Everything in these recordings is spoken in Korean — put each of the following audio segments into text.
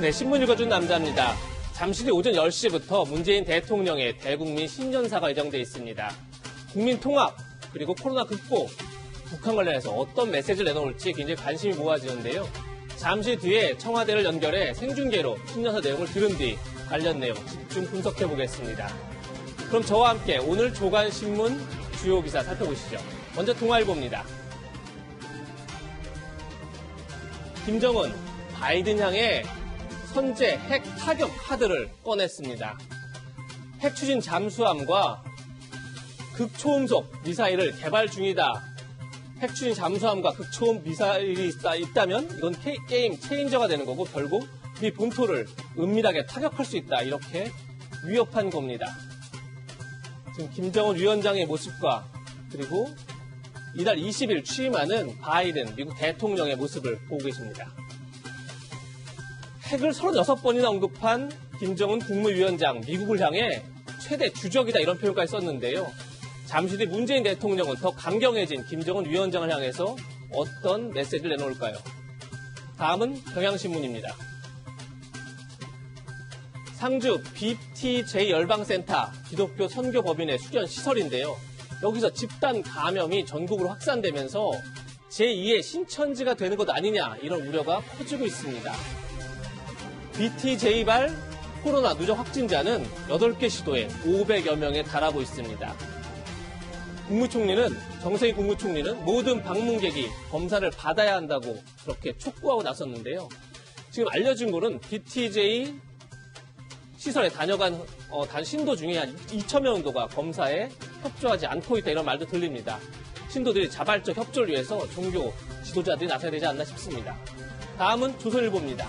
네, 신문 읽어준 남자입니다. 잠시 뒤 오전 10시부터 문재인 대통령의 대국민 신년사가 예정돼 있습니다. 국민 통합, 그리고 코로나 극복, 북한 관련해서 어떤 메시지를 내놓을지 굉장히 관심이 모아지는데요. 잠시 뒤에 청와대를 연결해 생중계로 신년사 내용을 들은 뒤 관련 내용 집중 분석해 보겠습니다. 그럼 저와 함께 오늘 조간신문 주요 기사 살펴보시죠. 먼저 동아일보입니다. 김정은, 바이든 향해 선제 핵 타격 카드를 꺼냈습니다. 핵 추진 잠수함과 극초음속 미사일을 개발 중이다. 핵 추진 잠수함과 극초음 미사일이 있다면 이건 게임 체인저가 되는 거고 결국 우리 본토를 은밀하게 타격할 수 있다. 이렇게 위협한 겁니다. 지금 김정은 위원장의 모습과 그리고 이달 20일 취임하는 바이든 미국 대통령의 모습을 보고 계십니다. 핵을 36번이나 언급한 김정은 국무위원장, 미국을 향해 최대 주적이다 이런 표현까지 썼는데요. 잠시 뒤 문재인 대통령은 더 강경해진 김정은 위원장을 향해서 어떤 메시지를 내놓을까요? 다음은 경향신문입니다. 상주 BTJ 열방센터 기독교 선교법인의 수련 시설인데요. 여기서 집단 감염이 전국으로 확산되면서 제2의 신천지가 되는 것 아니냐 이런 우려가 커지고 있습니다. BTJ발 코로나 누적 확진자는 8개 시도에 500여 명에 달하고 있습니다. 정세희 국무총리는 모든 방문객이 검사를 받아야 한다고 그렇게 촉구하고 나섰는데요. 지금 알려진 거는 BTJ 시설에 다녀간 신도 중에 한 2,000명 정도가 검사에 협조하지 않고 있다 이런 말도 들립니다. 신도들이 자발적 협조를 위해서 종교 지도자들이 나서야 되지 않나 싶습니다. 다음은 조선일보입니다.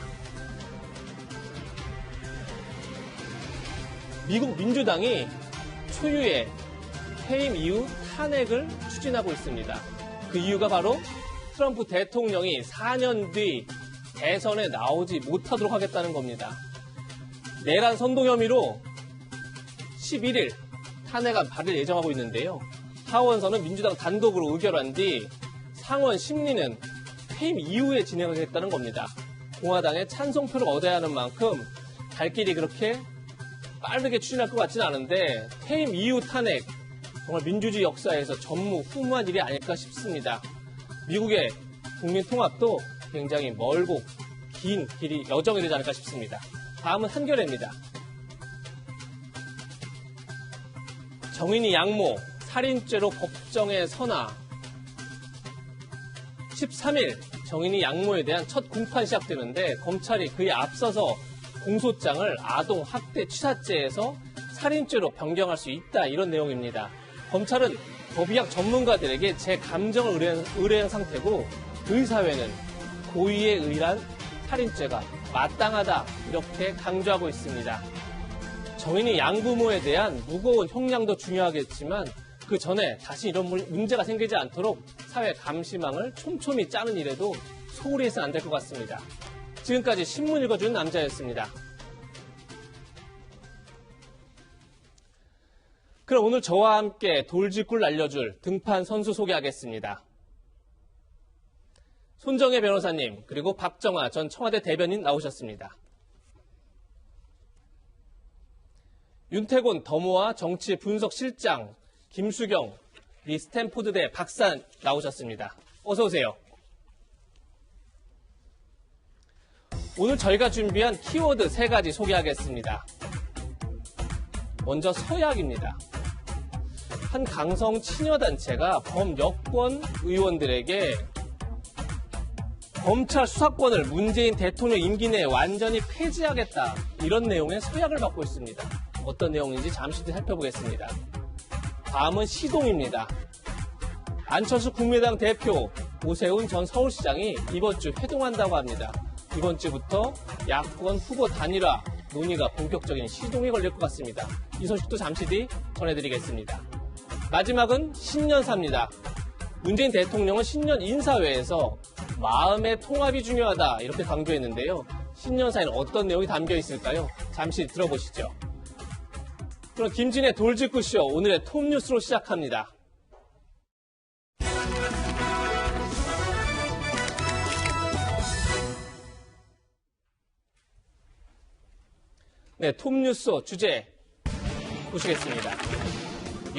미국 민주당이 초유의 해임 이후 탄핵을 추진하고 있습니다. 그 이유가 바로 트럼프 대통령이 4년 뒤 대선에 나오지 못하도록 하겠다는 겁니다. 내란 선동 혐의로 11일 탄핵안 발의를 예정하고 있는데요. 하원서는 민주당 단독으로 의결한 뒤 상원 심리는 해임 이후에 진행하겠다는 겁니다. 공화당의 찬성표를 얻어야 하는 만큼 갈 길이 그렇게 빠르게 추진할 것 같지는 않은데 해임 이후 탄핵 정말 민주주의 역사에서 전무후무한 일이 아닐까 싶습니다. 미국의 국민 통합도 굉장히 멀고 긴 길이 여정이 되지 않을까 싶습니다. 다음은 한겨레입니다. 정인이 양모 살인죄로 법정에 서나 13일 정인이 양모에 대한 첫 공판 시작되는데 검찰이 그에 앞서서 공소장을 아동 학대 취사죄에서 살인죄로 변경할 수 있다 이런 내용입니다. 검찰은 법의학 전문가들에게 제 감정을 의뢰한 상태고 그 사회는 고의에 의한 살인죄가 마땅하다 이렇게 강조하고 있습니다. 정인이 양부모에 대한 무거운 형량도 중요하겠지만 그 전에 다시 이런 문제가 생기지 않도록 사회 감시망을 촘촘히 짜는 일에도 소홀히 해서는 안 될 것 같습니다. 지금까지 신문 읽어주는 남자였습니다. 그럼 오늘 저와 함께 돌직구를 날려줄 등판 선수 소개하겠습니다. 손정혜 변호사님 그리고 박정아 전 청와대 대변인 나오셨습니다. 윤태곤 더모아 정치 분석 실장 김수경 리 스탠포드대 박사 나오셨습니다. 어서 오세요. 오늘 저희가 준비한 키워드 3가지 소개하겠습니다. 먼저 서약입니다. 한 강성 친여단체가 범여권 의원들에게 검찰 수사권을 문재인 대통령 임기 내에 완전히 폐지하겠다 이런 내용의 서약을 받고 있습니다. 어떤 내용인지 잠시 뒤 살펴보겠습니다. 다음은 시동입니다. 안철수 국민의당 대표 오세훈 전 서울시장이 이번 주 회동한다고 합니다. 이번 주부터 야권 후보 단일화 논의가 본격적인 시동이 걸릴 것 같습니다. 이 소식도 잠시 뒤 전해드리겠습니다. 마지막은 신년사입니다. 문재인 대통령은 신년 인사회에서 마음의 통합이 중요하다 이렇게 강조했는데요. 신년사에는 어떤 내용이 담겨 있을까요? 잠시 들어보시죠. 그럼 김진의 돌직구쇼 오늘의 톱뉴스로 시작합니다. 네, 톱뉴스 주제 보시겠습니다.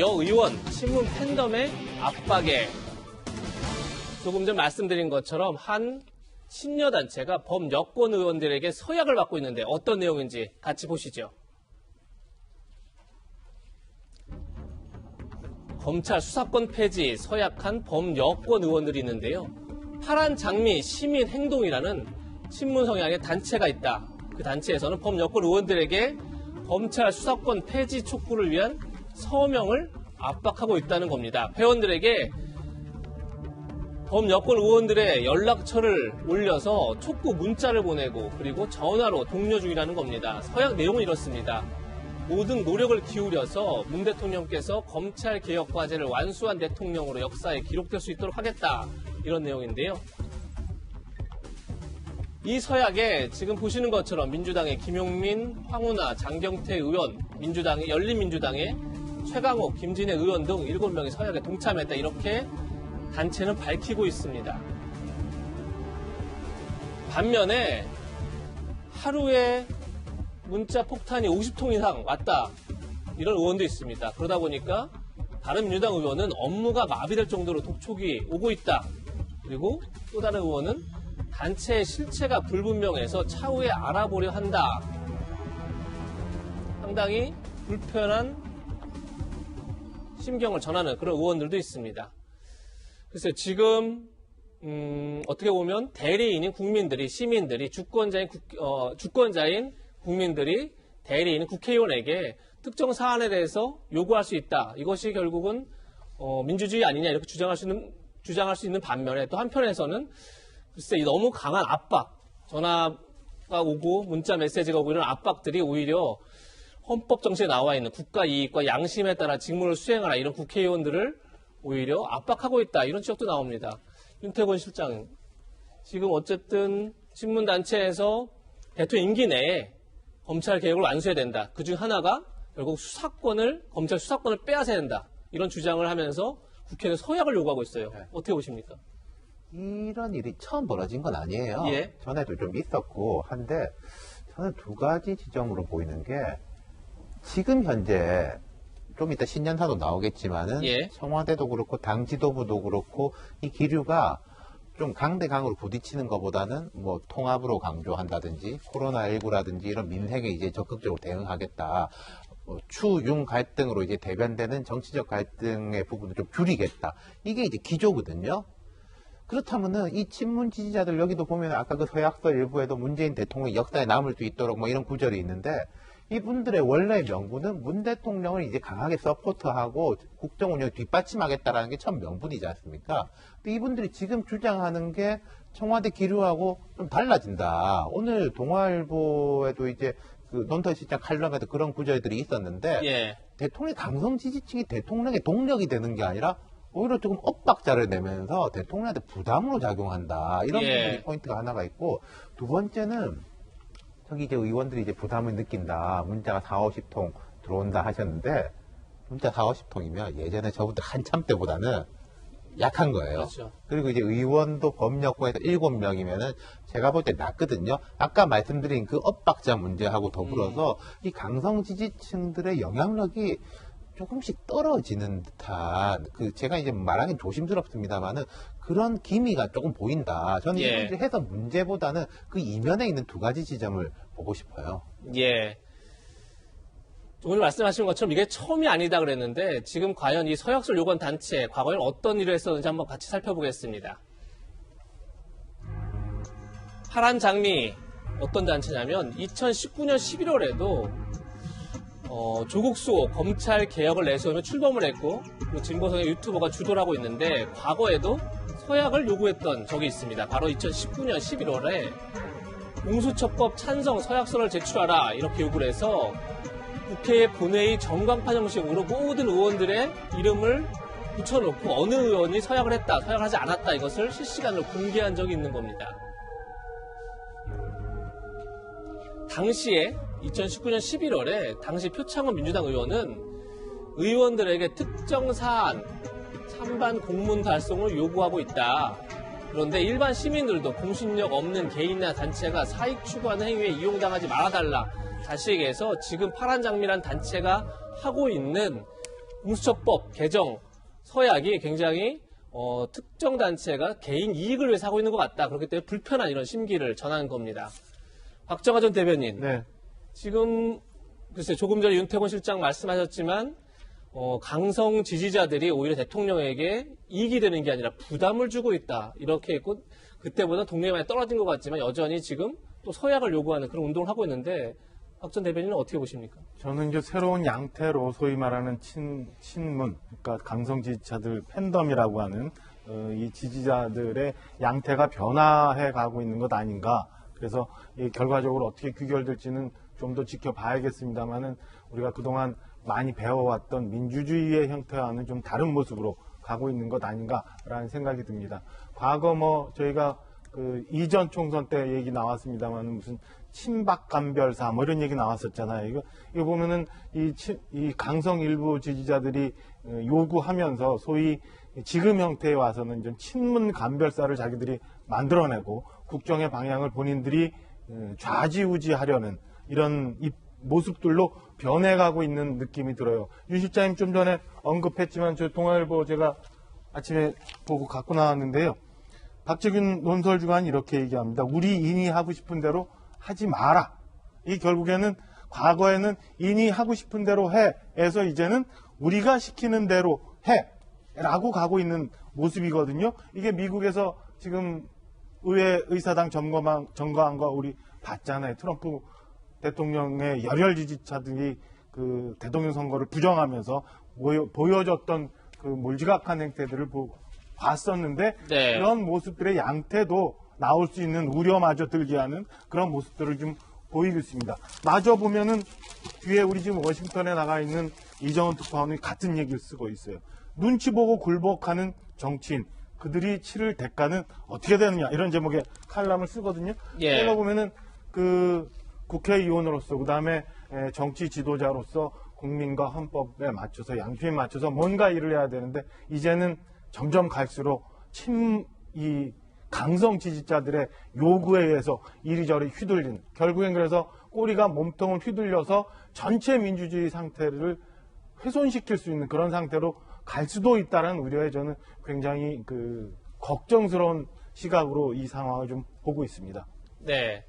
여 의원 친문 팬덤의 압박에 조금 전 말씀드린 것처럼 한 친여 단체가 범여권 의원들에게 서약을 받고 있는데 어떤 내용인지 같이 보시죠. 검찰 수사권 폐지 서약한 범여권 의원들이 있는데요. 파란 장미 시민 행동이라는 친문 성향의 단체가 있다. 그 단체에서는 범여권 의원들에게 검찰 수사권 폐지 촉구를 위한 서명을 압박하고 있다는 겁니다. 회원들에게 범여권 의원들의 연락처를 올려서 촉구 문자를 보내고 그리고 전화로 독려 중이라는 겁니다. 서약 내용은 이렇습니다. 모든 노력을 기울여서 문 대통령께서 검찰 개혁 과제를 완수한 대통령으로 역사에 기록될 수 있도록 하겠다. 이런 내용인데요. 이 서약에 지금 보시는 것처럼 민주당의 김용민, 황운하, 장경태 의원, 민주당의 열린민주당의 최강욱, 김진애 의원 등 7명이 서약에 동참했다. 이렇게 단체는 밝히고 있습니다. 반면에 하루에 문자 폭탄이 50통 이상 왔다. 이런 의원도 있습니다. 그러다 보니까 다른 민주당 의원은 업무가 마비될 정도로 독촉이 오고 있다. 그리고 또 다른 의원은 단체의 실체가 불분명해서 차후에 알아보려 한다. 상당히 불편한 심경을 전하는 그런 의원들도 있습니다. 글쎄요, 지금 어떻게 보면 대리인인 국민들이, 시민들이, 주권자인 국민들이 대리인 국회의원에게 특정 사안에 대해서 요구할 수 있다. 이것이 결국은 민주주의 아니냐 이렇게 주장할 수 있는 반면에 또 한편에서는 글쎄 너무 강한 압박, 전화가 오고 문자 메시지가 오고 이런 압박들이 오히려 헌법 정신에 나와 있는 국가 이익과 양심에 따라 직무를 수행하라 이런 국회의원들을 오히려 압박하고 있다. 이런 지적도 나옵니다. 윤태권 실장, 지금 어쨌든 신문단체에서 대통령 임기 내에 검찰 개혁을 완수해야 된다. 그중 하나가 결국 검찰 수사권을 빼앗아야 된다. 이런 주장을 하면서 국회는 서약을 요구하고 있어요. 네. 어떻게 보십니까? 이런 일이 처음 벌어진 건 아니에요. 예. 전에도 좀 있었고 한데 저는 두 가지 지점으로 보이는 게 지금 현재 좀 이따 신년사도 나오겠지만은 예. 청와대도 그렇고 당 지도부도 그렇고 이 기류가 좀 강대강으로 부딪히는 것보다는 뭐 통합으로 강조한다든지 코로나19라든지 이런 민생에 이제 적극적으로 대응하겠다. 추융 갈등으로 이제 대변되는 정치적 갈등의 부분을 좀 줄이겠다. 이게 이제 기조거든요. 그렇다면은 이 친문 지지자들 여기도 보면 아까 그 서약서 일부에도 문재인 대통령 역사에 남을 수 있도록 뭐 이런 구절이 있는데 이분들의 원래의 명분은 문 대통령을 이제 강하게 서포트하고 국정 운영을 뒷받침하겠다라는 게 첫 명분이지 않습니까? 근데 이분들이 지금 주장하는 게 청와대 기류하고 좀 달라진다. 오늘 동아일보에도 이제 그 논설실장 칼럼에도 그런 구절들이 있었는데 예. 대통령 강성 지지층이 대통령의 동력이 되는 게 아니라 오히려 조금 엇박자를 내면서 대통령한테 부담으로 작용한다. 이런 예. 부분이 포인트가 하나가 있고 두 번째는 저기 이제 의원들이 이제 부담을 느낀다. 문자가 40, 50통 들어온다 하셨는데 문자 40, 50통이면 예전에 저분들 한참 때보다는 약한 거예요. 그렇죠. 그리고 이제 의원도 법여권에서 7명이면은 제가 볼 때 낮거든요. 아까 말씀드린 그 엇박자 문제하고 더불어서 이 강성 지지층들의 영향력이 조금씩 떨어지는 듯한 제가 이제 말하긴 조심스럽습니다만은 그런 기미가 조금 보인다. 저는 예. 이분들이 해서 문제보다는 그 이면에 있는 두 가지 지점을 보고 싶어요. 예. 오늘 말씀하신 것처럼 이게 처음이 아니다 그랬는데 지금 과연 이 서약서를 요구한 단체 과거에 어떤 일을 했었는지 한번 같이 살펴보겠습니다. 파란 장미 어떤 단체냐면 2019년 11월에도 조국 수호 검찰 개혁을 내세우며 출범을 했고 그리고 진보성의 유튜버가 주도를 하고 있는데 과거에도 서약을 요구했던 적이 있습니다. 바로 2019년 11월에 공수처법 찬성 서약서를 제출하라 이렇게 요구를 해서 국회 본회의 전광판 형식으로 모든 의원들의 이름을 붙여놓고 어느 의원이 서약을 했다, 서약을 하지 않았다 이것을 실시간으로 공개한 적이 있는 겁니다. 당시에 2019년 11월에 당시 표창원 민주당 의원은 의원들에게 특정 사안, 찬반 공문 달성을 요구하고 있다. 그런데 일반 시민들도 공신력 없는 개인이나 단체가 사익 추구하는 행위에 이용당하지 말아달라. 자식에서 지금 파란장미란 단체가 하고 있는 공수처법 개정 서약이 굉장히 특정 단체가 개인 이익을 위해서 하고 있는 것 같다. 그렇기 때문에 불편한 이런 심기를 전하는 겁니다. 박정하 전 대변인. 네. 지금 글쎄 조금 전에 윤태곤 실장 말씀하셨지만 강성 지지자들이 오히려 대통령에게 이익이 되는 게 아니라 부담을 주고 있다. 이렇게 했고 그때보다 동력이 많이 떨어진 것 같지만 여전히 지금 또 서약을 요구하는 그런 운동을 하고 있는데 박 전 대변인은 어떻게 보십니까? 저는 이제 새로운 양태로 소위 말하는 친문, 그러니까 강성 지지자들 팬덤이라고 하는 이 지지자들의 양태가 변화해 가고 있는 것 아닌가. 그래서 결과적으로 어떻게 귀결될지는 좀 더 지켜봐야겠습니다만은 우리가 그동안 많이 배워왔던 민주주의의 형태와는 좀 다른 모습으로 가고 있는 것 아닌가라는 생각이 듭니다. 과거 저희가 그 이전 총선 때 얘기 나왔습니다만 무슨 친박감별사 이런 얘기 나왔었잖아요. 이거 보면은 이 강성 일부 지지자들이 요구하면서 소위 지금 형태에 와서는 좀 친문 감별사를 자기들이 만들어내고 국정의 방향을 본인들이 좌지우지하려는 이런 모습들로 변해가고 있는 느낌이 들어요. 유 실장님 좀 전에 언급했지만 저 동아일보 제가 아침에 보고 갖고 나왔는데요. 박재균 논설주간 이렇게 얘기합니다. 우리 인이 하고 싶은 대로 하지 마라. 이 결국에는 과거에는 인이 하고 싶은 대로 해에서 이제는 우리가 시키는 대로 해라고 가고 있는 모습이거든요. 이게 미국에서 지금 의사당 점거한 거 우리 봤잖아요. 트럼프 대통령의 열혈 지지자들이 그 대통령 선거를 부정하면서 보여줬던 그 몰지각한 행태들을 봤었는데 네. 그런 모습들의 양태도 나올 수 있는 우려마저 들게 하는 그런 모습들을 좀 보이고 있습니다. 마저 보면은 뒤에 우리 지금 워싱턴에 나가 있는 이정은 특파원이 같은 얘기를 쓰고 있어요. 눈치 보고 굴복하는 정치인, 그들이 치를 대가는 어떻게 되느냐 이런 제목의 칼럼을 쓰거든요. 예. 제가 보면은 그 국회의원으로서 그다음에 정치 지도자로서 국민과 헌법에 맞춰서 양심에 맞춰서 뭔가 일을 해야 되는데 이제는 점점 갈수록 이 강성 지지자들의 요구에 의해서 이리저리 휘둘리는, 결국엔 그래서 꼬리가 몸통을 휘둘려서 전체 민주주의 상태를 훼손시킬 수 있는 그런 상태로 갈 수도 있다는 우려에 저는 굉장히 걱정스러운 시각으로 이 상황을 좀 보고 있습니다. 네.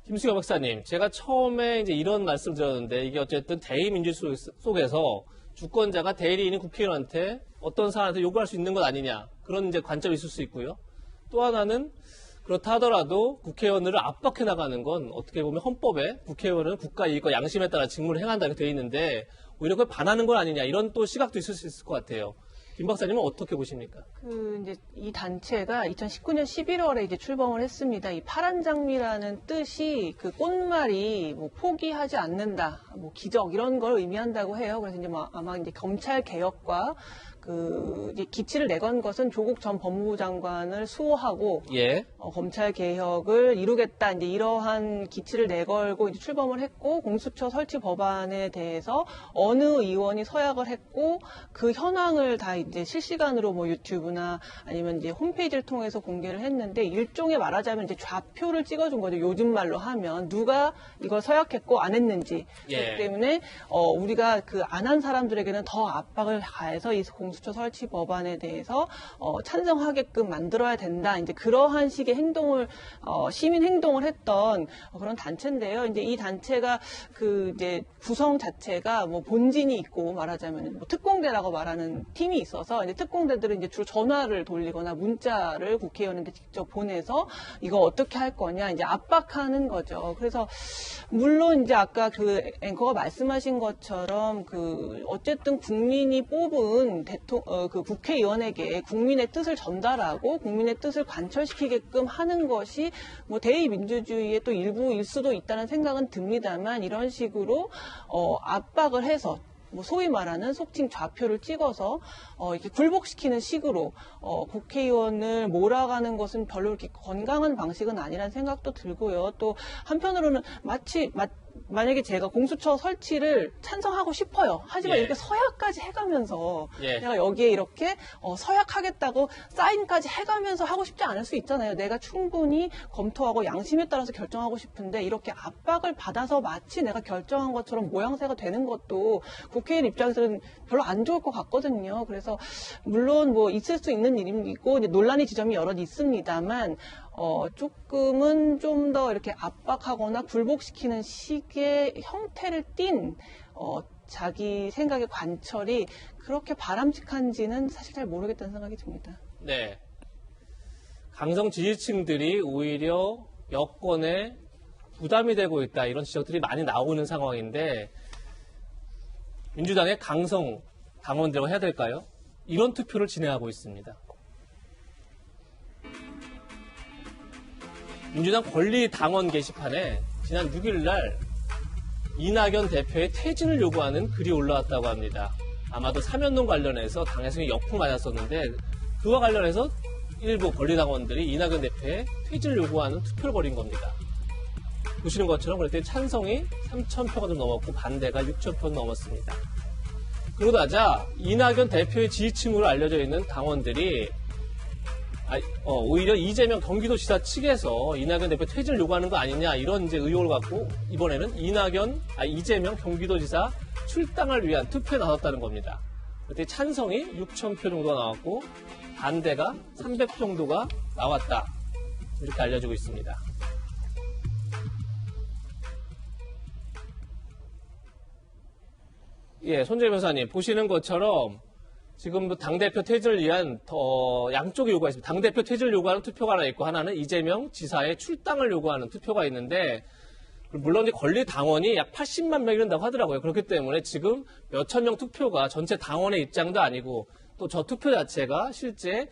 김수경 박사님, 제가 처음에 이제 이런 말씀 드렸는데 이게 어쨌든 대의민주주의 속에서 주권자가 대리인인 국회의원한테 어떤 사안한테 요구할 수 있는 것 아니냐, 그런 이제 관점이 있을 수 있고요. 또 하나는 그렇다 하더라도 국회의원을 압박해 나가는 건 어떻게 보면 헌법에 국회의원은 국가 이익과 양심에 따라 직무를 행한다 이렇게 돼 있는데 오히려 그걸 반하는 건 아니냐, 이런 또 시각도 있을 수 있을 것 같아요. 김 박사님은 어떻게 보십니까? 이제 이 단체가 2019년 11월에 이제 출범을 했습니다. 이 파란 장미라는 뜻이 그 꽃말이 포기하지 않는다, 기적 이런 걸 의미한다고 해요. 그래서 이제 아마 이제 검찰 개혁과 이제 기치를 내건 것은 조국 전 법무부 장관을 수호하고 예. 검찰 개혁을 이루겠다, 이제 이러한 기치를 내걸고 이제 출범을 했고, 공수처 설치 법안에 대해서 어느 의원이 서약을 했고 그 현황을 다 이제 실시간으로 유튜브나 아니면 이제 홈페이지를 통해서 공개를 했는데, 일종의 말하자면 이제 좌표를 찍어준 거죠. 요즘 말로 하면 누가 이걸 서약했고 안 했는지. 예. 그렇기 때문에 우리가 안 한 사람들에게는 더 압박을 가해서 이 공수처 설치 법안에 대해서 찬성하게끔 만들어야 된다. 이제 그러한 식의 행동을 시민 행동을 했던 그런 단체인데요. 이제 이 단체가 이제 구성 자체가 본진이 있고, 말하자면 특공대라고 말하는 팀이 있어서 이제 특공대들은 이제 주로 전화를 돌리거나 문자를 국회의원한테 직접 보내서 이거 어떻게 할 거냐 이제 압박하는 거죠. 그래서 물론 이제 아까 앵커가 말씀하신 것처럼 어쨌든 국민이 뽑은 국회의원에게 국민의 뜻을 전달하고 국민의 뜻을 관철시키게끔 하는 것이 대의민주주의의 또 일부일 수도 있다는 생각은 듭니다만, 이런 식으로 압박을 해서 소위 말하는 속칭 좌표를 찍어서 이렇게 굴복시키는 식으로 국회의원을 몰아가는 것은 별로 이렇게 건강한 방식은 아니라는 생각도 들고요. 또 한편으로는 만약에 제가 공수처 설치를 찬성하고 싶어요. 하지만 예. 이렇게 서약까지 해가면서 예. 내가 여기에 이렇게 서약하겠다고 사인까지 해가면서 하고 싶지 않을 수 있잖아요. 내가 충분히 검토하고 양심에 따라서 결정하고 싶은데 이렇게 압박을 받아서 마치 내가 결정한 것처럼 모양새가 되는 것도 국회의원 입장에서는 별로 안 좋을 것 같거든요. 그래서 물론 뭐 있을 수 있는 일이고 논란의 지점이 여럿 있습니다만 조금은 좀 더 이렇게 압박하거나 굴복시키는 식의 형태를 띤 자기 생각의 관철이 그렇게 바람직한지는 사실 잘 모르겠다는 생각이 듭니다. 네. 강성 지지층들이 오히려 여권에 부담이 되고 있다 이런 지적들이 많이 나오고 있는 상황인데 민주당의 강성 당원이라고 해야 될까요? 이런 투표를 진행하고 있습니다. 민주당 권리당원 게시판에 지난 6일 날 이낙연 대표의 퇴진을 요구하는 글이 올라왔다고 합니다. 아마도 사면론 관련해서 당에서 역풍 맞았었는데 그와 관련해서 일부 권리당원들이 이낙연 대표의 퇴진을 요구하는 투표를 벌인 겁니다. 보시는 것처럼 그랬더니 찬성이 3,000표가 좀 넘었고 반대가 6,000표 넘었습니다. 그러고 나자 이낙연 대표의 지지층으로 알려져 있는 당원들이 오히려 이재명 경기도지사 측에서 이낙연 대표 퇴진을 요구하는 거 아니냐 이런 이제 의혹을 갖고 이번에는 이재명 경기도지사 출당을 위한 투표에 나섰다는 겁니다. 그때 찬성이 6,000표 정도가 나왔고 반대가 300표 정도가 나왔다 이렇게 알려지고 있습니다. 예, 손재 변호사님 보시는 것처럼 지금 당대표 퇴진을 위한 양쪽의 요구가 있습니다. 당대표 퇴진을 요구하는 투표가 하나 있고 하나는 이재명 지사의 출당을 요구하는 투표가 있는데 물론 이제 권리 당원이 약 80만 명이 된다고 하더라고요. 그렇기 때문에 지금 몇천 명 투표가 전체 당원의 입장도 아니고 또 저 투표 자체가 실제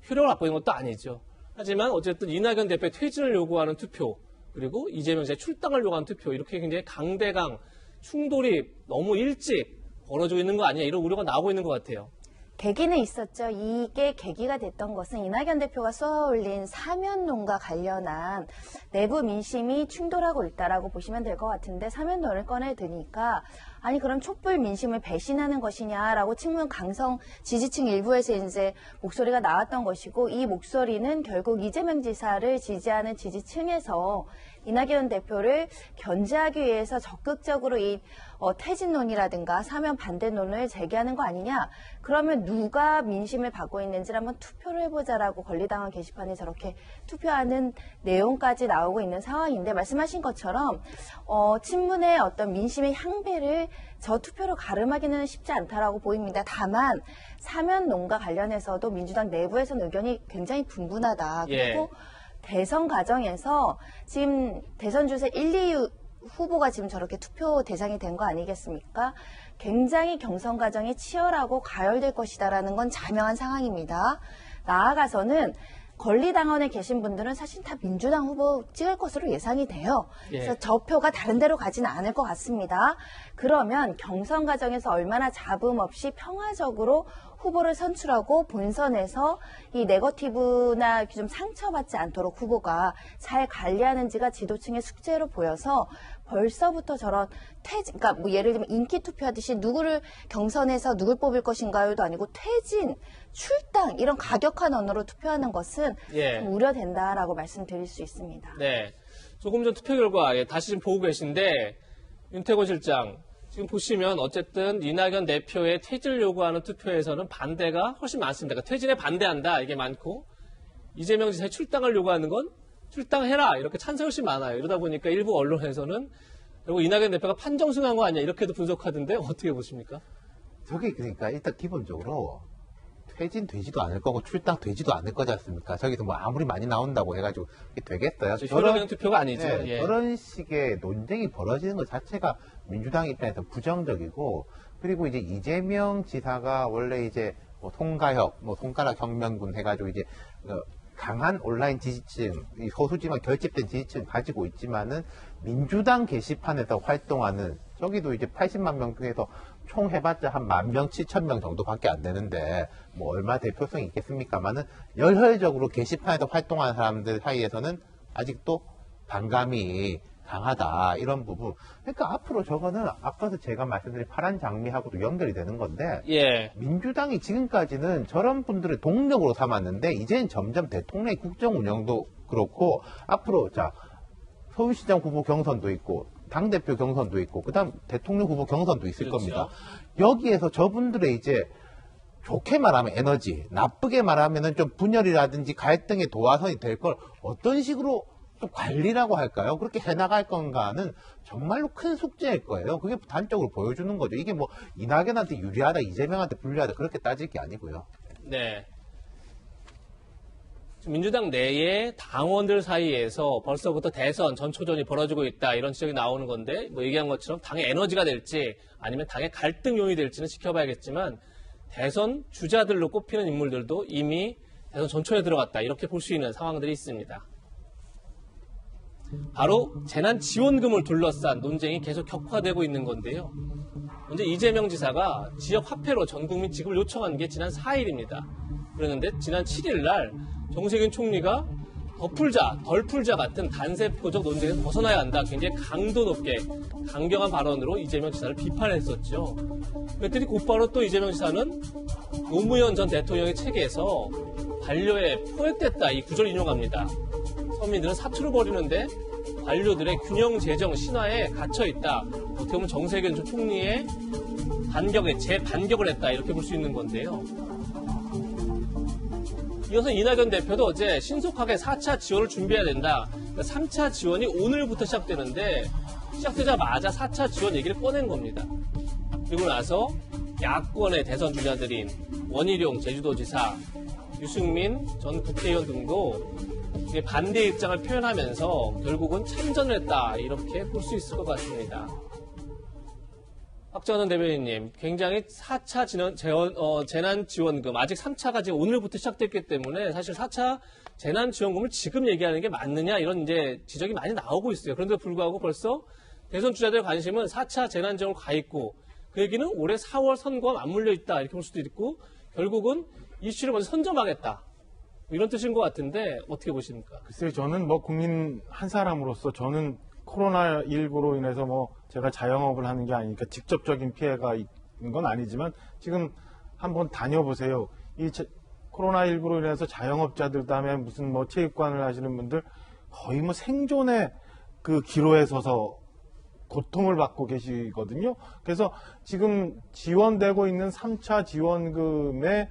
효력을 갖고 있는 것도 아니죠. 하지만 어쨌든 이낙연 대표의 퇴진을 요구하는 투표 그리고 이재명 지사의 출당을 요구하는 투표 이렇게 굉장히 강대강 충돌이 너무 일찍 벌어지고 있는 거 아니냐 이런 우려가 나오고 있는 것 같아요. 계기는 있었죠. 이게 계기가 됐던 것은 이낙연 대표가 쏘아올린 사면론과 관련한 내부 민심이 충돌하고 있다라고 보시면 될 것 같은데 사면론을 꺼내드니까 아니 그럼 촛불 민심을 배신하는 것이냐라고 친문 강성 지지층 일부에서 이제 목소리가 나왔던 것이고 이 목소리는 결국 이재명 지사를 지지하는 지지층에서 이낙연 대표를 견제하기 위해서 적극적으로 이 퇴진론이라든가 사면 반대론을 제기하는 거 아니냐. 그러면 누가 민심을 받고 있는지를 한번 투표를 해보자라고 권리당원 게시판에 저렇게 투표하는 내용까지 나오고 있는 상황인데 말씀하신 것처럼 친문의 어떤 민심의 향배를 저 투표로 가름하기는 쉽지 않다라고 보입니다. 다만 사면론과 관련해서도 민주당 내부에서는 의견이 굉장히 분분하다. 그리고 대선 과정에서 지금 대선 주세 1, 2 후보가 지금 저렇게 투표 대상이 된 거 아니겠습니까? 굉장히 경선 과정이 치열하고 가열될 것이다라는 건 자명한 상황입니다. 나아가서는 권리당원에 계신 분들은 사실 다 민주당 후보 찍을 것으로 예상이 돼요. 그래서 저 표가 다른 데로 가지는 않을 것 같습니다. 그러면 경선 과정에서 얼마나 잡음 없이 평화적으로 후보를 선출하고 본선에서 이 네거티브나 좀 상처받지 않도록 후보가 잘 관리하는지가 지도층의 숙제로 보여서 벌써부터 저런 퇴진, 그러니까 뭐 예를 들면 인기 투표하듯이 누구를 경선에서 누굴 뽑을 것인가요도 아니고 퇴진, 출당 이런 가격한 언어로 투표하는 것은 좀 우려된다라고 말씀드릴 수 있습니다. 네, 조금 전 투표 결과 다시 좀 보고 계신데 윤태권 실장 지금 보시면 어쨌든 이낙연 대표의 퇴진을 요구하는 투표에서는 반대가 훨씬 많습니다. 그러니까 퇴진에 반대한다 이게 많고 이재명 지사의 출당을 요구하는 건 출당해라 이렇게 찬성이 훨씬 많아요. 이러다 보니까 일부 언론에서는 결국 이낙연 대표가 판정승한 거 아니야 이렇게도 분석하던데 어떻게 보십니까? 저게 그러니까 일단 기본적으로 퇴진되지도 않을 거고 출당되지도 않을 거지 않습니까? 저기서 뭐 아무리 많이 나온다고 해가지고 이게 되겠어요? 효력형 투표가 아니죠. 네, 저런 식의 논쟁이 벌어지는 것 자체가 민주당 입장에서 부정적이고 그리고 이제 이재명 지사가 원래 이제 뭐 통가혁, 뭐 손가락 혁명군 해가지고 이제 강한 온라인 지지층, 이 소수지만 결집된 지지층 가지고 있지만은 민주당 게시판에서 활동하는 저기도 이제 80만 명 중에서 총 해봤자 한 10,000명, 7,000명 정도밖에 안 되는데 뭐 얼마 대표성이 있겠습니까만은 열혈적으로 게시판에서 활동하는 사람들 사이에서는 아직도 반감이 강하다 이런 부분. 그러니까 앞으로 저거는 아까도 제가 말씀드린 파란 장미하고도 연결이 되는 건데 예. 민주당이 지금까지는 저런 분들을 동력으로 삼았는데 이제는 점점 대통령의 국정 운영도 그렇고 앞으로 자 서울시장 후보 경선도 있고 당대표 경선도 있고 그다음 대통령 후보 경선도 있을 그렇죠. 겁니다. 여기에서 저분들의 이제 좋게 말하면 에너지, 나쁘게 말하면은 좀 분열이라든지 갈등의 도화선이 될 걸 어떤 식으로 좀 관리라고 할까요? 그렇게 해나갈 건가는 정말로 큰 숙제일 거예요. 그게 단적으로 보여주는 거죠. 이게 뭐 이낙연한테 유리하다, 이재명한테 불리하다 그렇게 따질 게 아니고요. 네. 민주당 내에 당원들 사이에서 벌써부터 대선, 전초전이 벌어지고 있다 이런 지적이 나오는 건데 뭐 얘기한 것처럼 당의 에너지가 될지 아니면 당의 갈등 요인이 될지는 지켜봐야겠지만 대선 주자들로 꼽히는 인물들도 이미 대선 전초에 들어갔다 이렇게 볼 수 있는 상황들이 있습니다. 바로 재난지원금을 둘러싼 논쟁이 계속 격화되고 있는 건데요. 먼저 이재명 지사가 지역 화폐로 전 국민 지급을 요청한 게 지난 4일입니다. 그랬는데 지난 7일 날 정세균 총리가 덜 풀자 같은 단세포적 논쟁에서 벗어나야 한다. 굉장히 강도 높게 강경한 발언으로 이재명 지사를 비판했었죠. 그랬더니 곧바로 또 이재명 지사는 노무현 전 대통령의 책에서 반려에 포획됐다 이 구절 인용합니다. 서민들은 사투를 벌이는데 반려들의 균형 재정 신화에 갇혀 있다. 어떻게 보면 정세균 총리의 재반격을 했다 이렇게 볼 수 있는 건데요. 이어서 이낙연 대표도 어제 신속하게 4차 지원을 준비해야 된다. 3차 지원이 오늘부터 시작되는데 시작되자마자 4차 지원 얘기를 꺼낸 겁니다. 그리고 나서 야권의 대선 주자들인 원희룡 제주도지사, 유승민 전 국회의원 등도 반대 입장을 표현하면서 결국은 참전을 했다 이렇게 볼 수 있을 것 같습니다. 박정원 대변인님, 굉장히 4차 재난지원금, 아직 3차가 지금 오늘부터 시작됐기 때문에 사실 4차 재난지원금을 지금 얘기하는 게 맞느냐 이런 이제 지적이 많이 나오고 있어요. 그런데도 불구하고 벌써 대선 주자들의 관심은 4차 재난지원금 가 있고 그 얘기는 올해 4월 선거와 맞물려 있다 이렇게 볼 수도 있고 결국은 이슈를 먼저 선점하겠다. 이런 뜻인 것 같은데 어떻게 보십니까? 글쎄요, 저는 뭐 국민 한 사람으로서 저는 코로나19로 인해서 뭐 제가 자영업을 하는 게 아니니까 직접적인 피해가 있는 건 아니지만 지금 한번 다녀보세요. 이 코로나19로 인해서 자영업자들 다음에 무슨 뭐 체육관을 하시는 분들 거의 뭐 생존의 그 기로에 서서 고통을 받고 계시거든요. 그래서 지금 지원되고 있는 3차 지원금의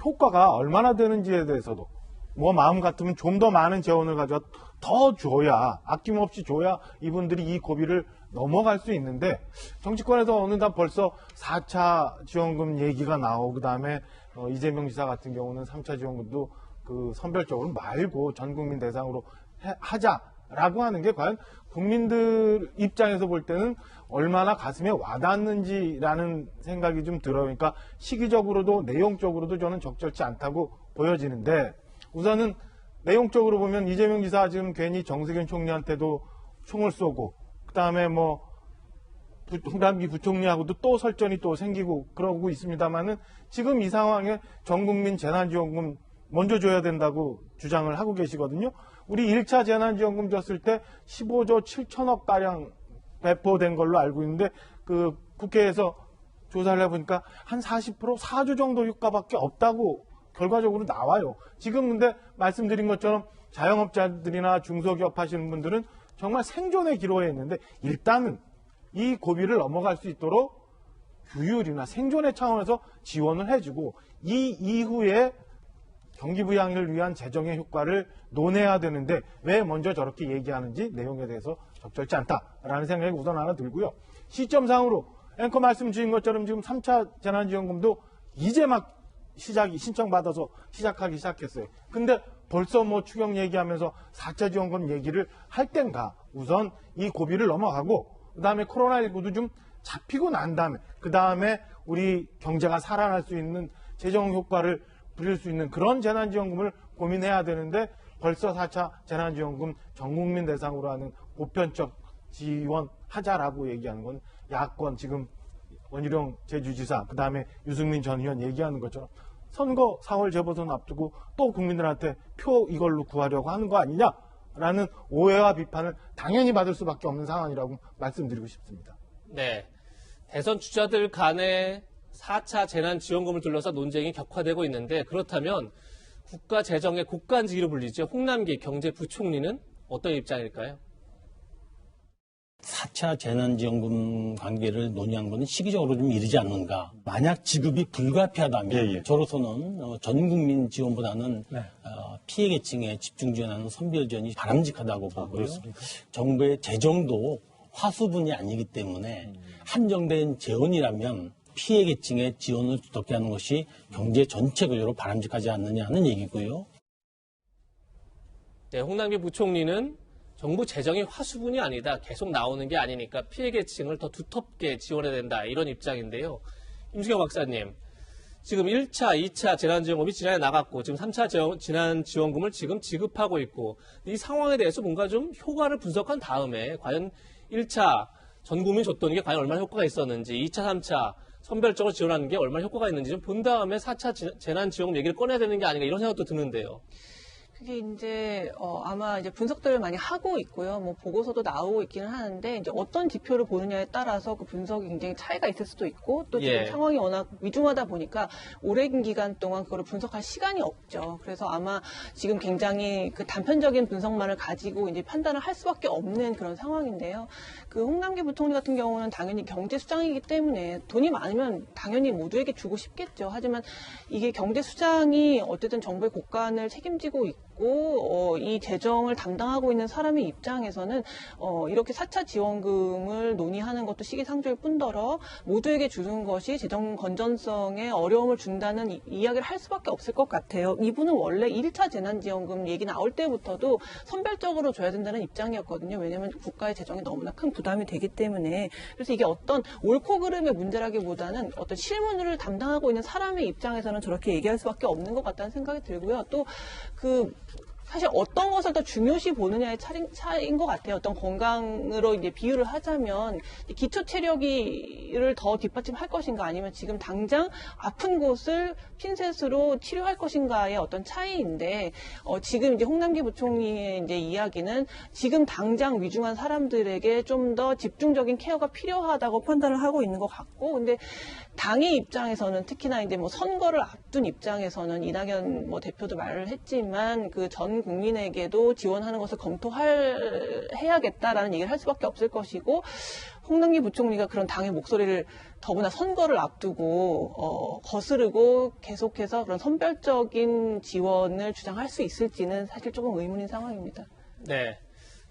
효과가 얼마나 되는지에 대해서도 뭐 마음 같으면 좀 더 많은 재원을 가져 더 줘야 아낌없이 줘야 이분들이 이 고비를 넘어갈 수 있는데 정치권에서 어느덧 벌써 4차 지원금 얘기가 나오고 그다음에 이재명 지사 같은 경우는 3차 지원금도 그 선별적으로 말고 전 국민 대상으로 하자라고 하는 게 과연 국민들 입장에서 볼 때는 얼마나 가슴에 와닿는지라는 생각이 좀 들어요. 그러니까 시기적으로도 내용적으로도 저는 적절치 않다고 보여지는데 우선은 내용적으로 보면 이재명 지사 지금 괜히 정세균 총리한테도 총을 쏘고 그다음에 뭐 홍남기 부총리하고도 또 설전이 또 생기고 그러고 있습니다만은 지금 이 상황에 전 국민 재난지원금 먼저 줘야 된다고 주장을 하고 계시거든요. 우리 1차 재난지원금 줬을 때 15조 7천억 가량 배포된 걸로 알고 있는데 그 국회에서 조사를 해보니까 한 40% 4조 정도 효과밖에 없다고 결과적으로 나와요. 지금 근데 말씀드린 것처럼 자영업자들이나 중소기업 하시는 분들은 정말 생존의 기로에 있는데 일단은 이 고비를 넘어갈 수 있도록 규율이나 생존의 차원에서 지원을 해주고 이 이후에 경기 부양을 위한 재정의 효과를 논해야 되는데 왜 먼저 저렇게 얘기하는지 내용에 대해서 적절치 않다라는 생각이 우선 하나 들고요. 시점상으로 앵커 말씀 주신 것처럼 지금 3차 재난지원금도 이제 막 신청받아서 시작하기 시작했어요. 근데 벌써 뭐 추경 얘기하면서 4차 지원금 얘기를 할 땐가 우선 이 고비를 넘어가고 그 다음에 코로나19도 좀 잡히고 난 다음에 그 다음에 우리 경제가 살아날 수 있는 재정 효과를 부릴 수 있는 그런 재난지원금을 고민해야 되는데 벌써 4차 재난지원금 전국민 대상으로 하는 보편적 지원하자라고 얘기하는 건 야권 지금 원희룡 제주지사 그 다음에 유승민 전 의원 얘기하는 것처럼 선거 4월 재보선 앞두고 또 국민들한테 표 이걸로 구하려고 하는 거 아니냐 라는 오해와 비판을 당연히 받을 수밖에 없는 상황이라고 말씀드리고 싶습니다. 네. 대선 주자들 간의 4차 재난지원금을 둘러싸 논쟁이 격화되고 있는데 그렇다면 국가 재정의 국간지기로 불리죠. 홍남기 경제부총리는 어떤 입장일까요? 4차 재난지원금 관계를 논의한 것은 시기적으로 좀 이르지 않는가. 만약 지급이 불가피하다면 저로서는 전 국민 지원보다는 피해 계층에 집중 지원하는 선별 지원이 바람직하다고 보고요. 정부의 재정도 화수분이 아니기 때문에 한정된 재원이라면 피해 계층의 지원을 두텁게 하는 것이 경제 전체 구조로 바람직하지 않느냐 하는 얘기고요. 네, 홍남기 부총리는 정부 재정이 화수분이 아니다. 계속 나오는 게 아니니까 피해 계층을 더 두텁게 지원해야 된다. 이런 입장인데요. 임수경 박사님, 지금 1차, 2차 재난지원금이 지난해 나갔고 지금 3차 재난지원금을 지금 지급하고 있고 이 상황에 대해서 뭔가 좀 효과를 분석한 다음에 과연 1차 전 국민 줬던 게 과연 얼마나 효과가 있었는지 2차, 3차 선별적으로 지원하는 게 얼마나 효과가 있는지 좀 본 다음에 4차 재난지원금 얘기를 꺼내야 되는 게 아닌가 이런 생각도 드는데요. 그게 이제 아마 이제 분석들을 많이 하고 있고요. 뭐 보고서도 나오고 있기는 하는데 이제 어떤 지표를 보느냐에 따라서 그 분석이 굉장히 차이가 있을 수도 있고 또 지금 상황이 워낙 위중하다 보니까 오랜 기간 동안 그걸 분석할 시간이 없죠. 그래서 아마 지금 굉장히 그 단편적인 분석만을 가지고 이제 판단을 할 수밖에 없는 그런 상황인데요. 그 홍남기 부총리 같은 경우는 당연히 경제 수장이기 때문에 돈이 많으면 당연히 모두에게 주고 싶겠죠. 하지만 이게 경제 수장이 어쨌든 정부의 곳간을 책임지고 있고 이 재정을 담당하고 있는 사람의 입장에서는 이렇게 4차 지원금을 논의하는 것도 시기상조일 뿐더러 모두에게 주는 것이 재정 건전성에 어려움을 준다는 이야기를 할 수밖에 없을 것 같아요. 이분은 원래 1차 재난지원금 얘기 나올 때부터도 선별적으로 줘야 된다는 입장이었거든요. 왜냐하면 국가의 재정에 너무나 큰 부담이 되기 때문에. 그래서 이게 어떤 옳고 그름의 문제라기보다는 어떤 실무를 담당하고 있는 사람의 입장에서는 저렇게 얘기할 수밖에 없는 것 같다는 생각이 들고요. 또 사실 어떤 것을 더 중요시 보느냐의 차이인 것 같아요. 어떤 건강으로 이제 비유를 하자면 기초 체력을 더 뒷받침할 것인가 아니면 지금 당장 아픈 곳을 핀셋으로 치료할 것인가의 어떤 차이인데 지금 이제 홍남기 부총리의 이제 이야기는 지금 당장 위중한 사람들에게 좀 더 집중적인 케어가 필요하다고 판단을 하고 있는 것 같고 근데 당의 입장에서는 특히나 이제 뭐 선거를 앞둔 입장에서는 이낙연 뭐 대표도 말을 했지만 그 전 국민에게도 지원하는 것을 해야겠다라는 얘기를 할 수밖에 없을 것이고 홍남기 부총리가 그런 당의 목소리를 더구나 선거를 앞두고 거스르고 계속해서 그런 선별적인 지원을 주장할 수 있을지는 사실 조금 의문인 상황입니다. 네,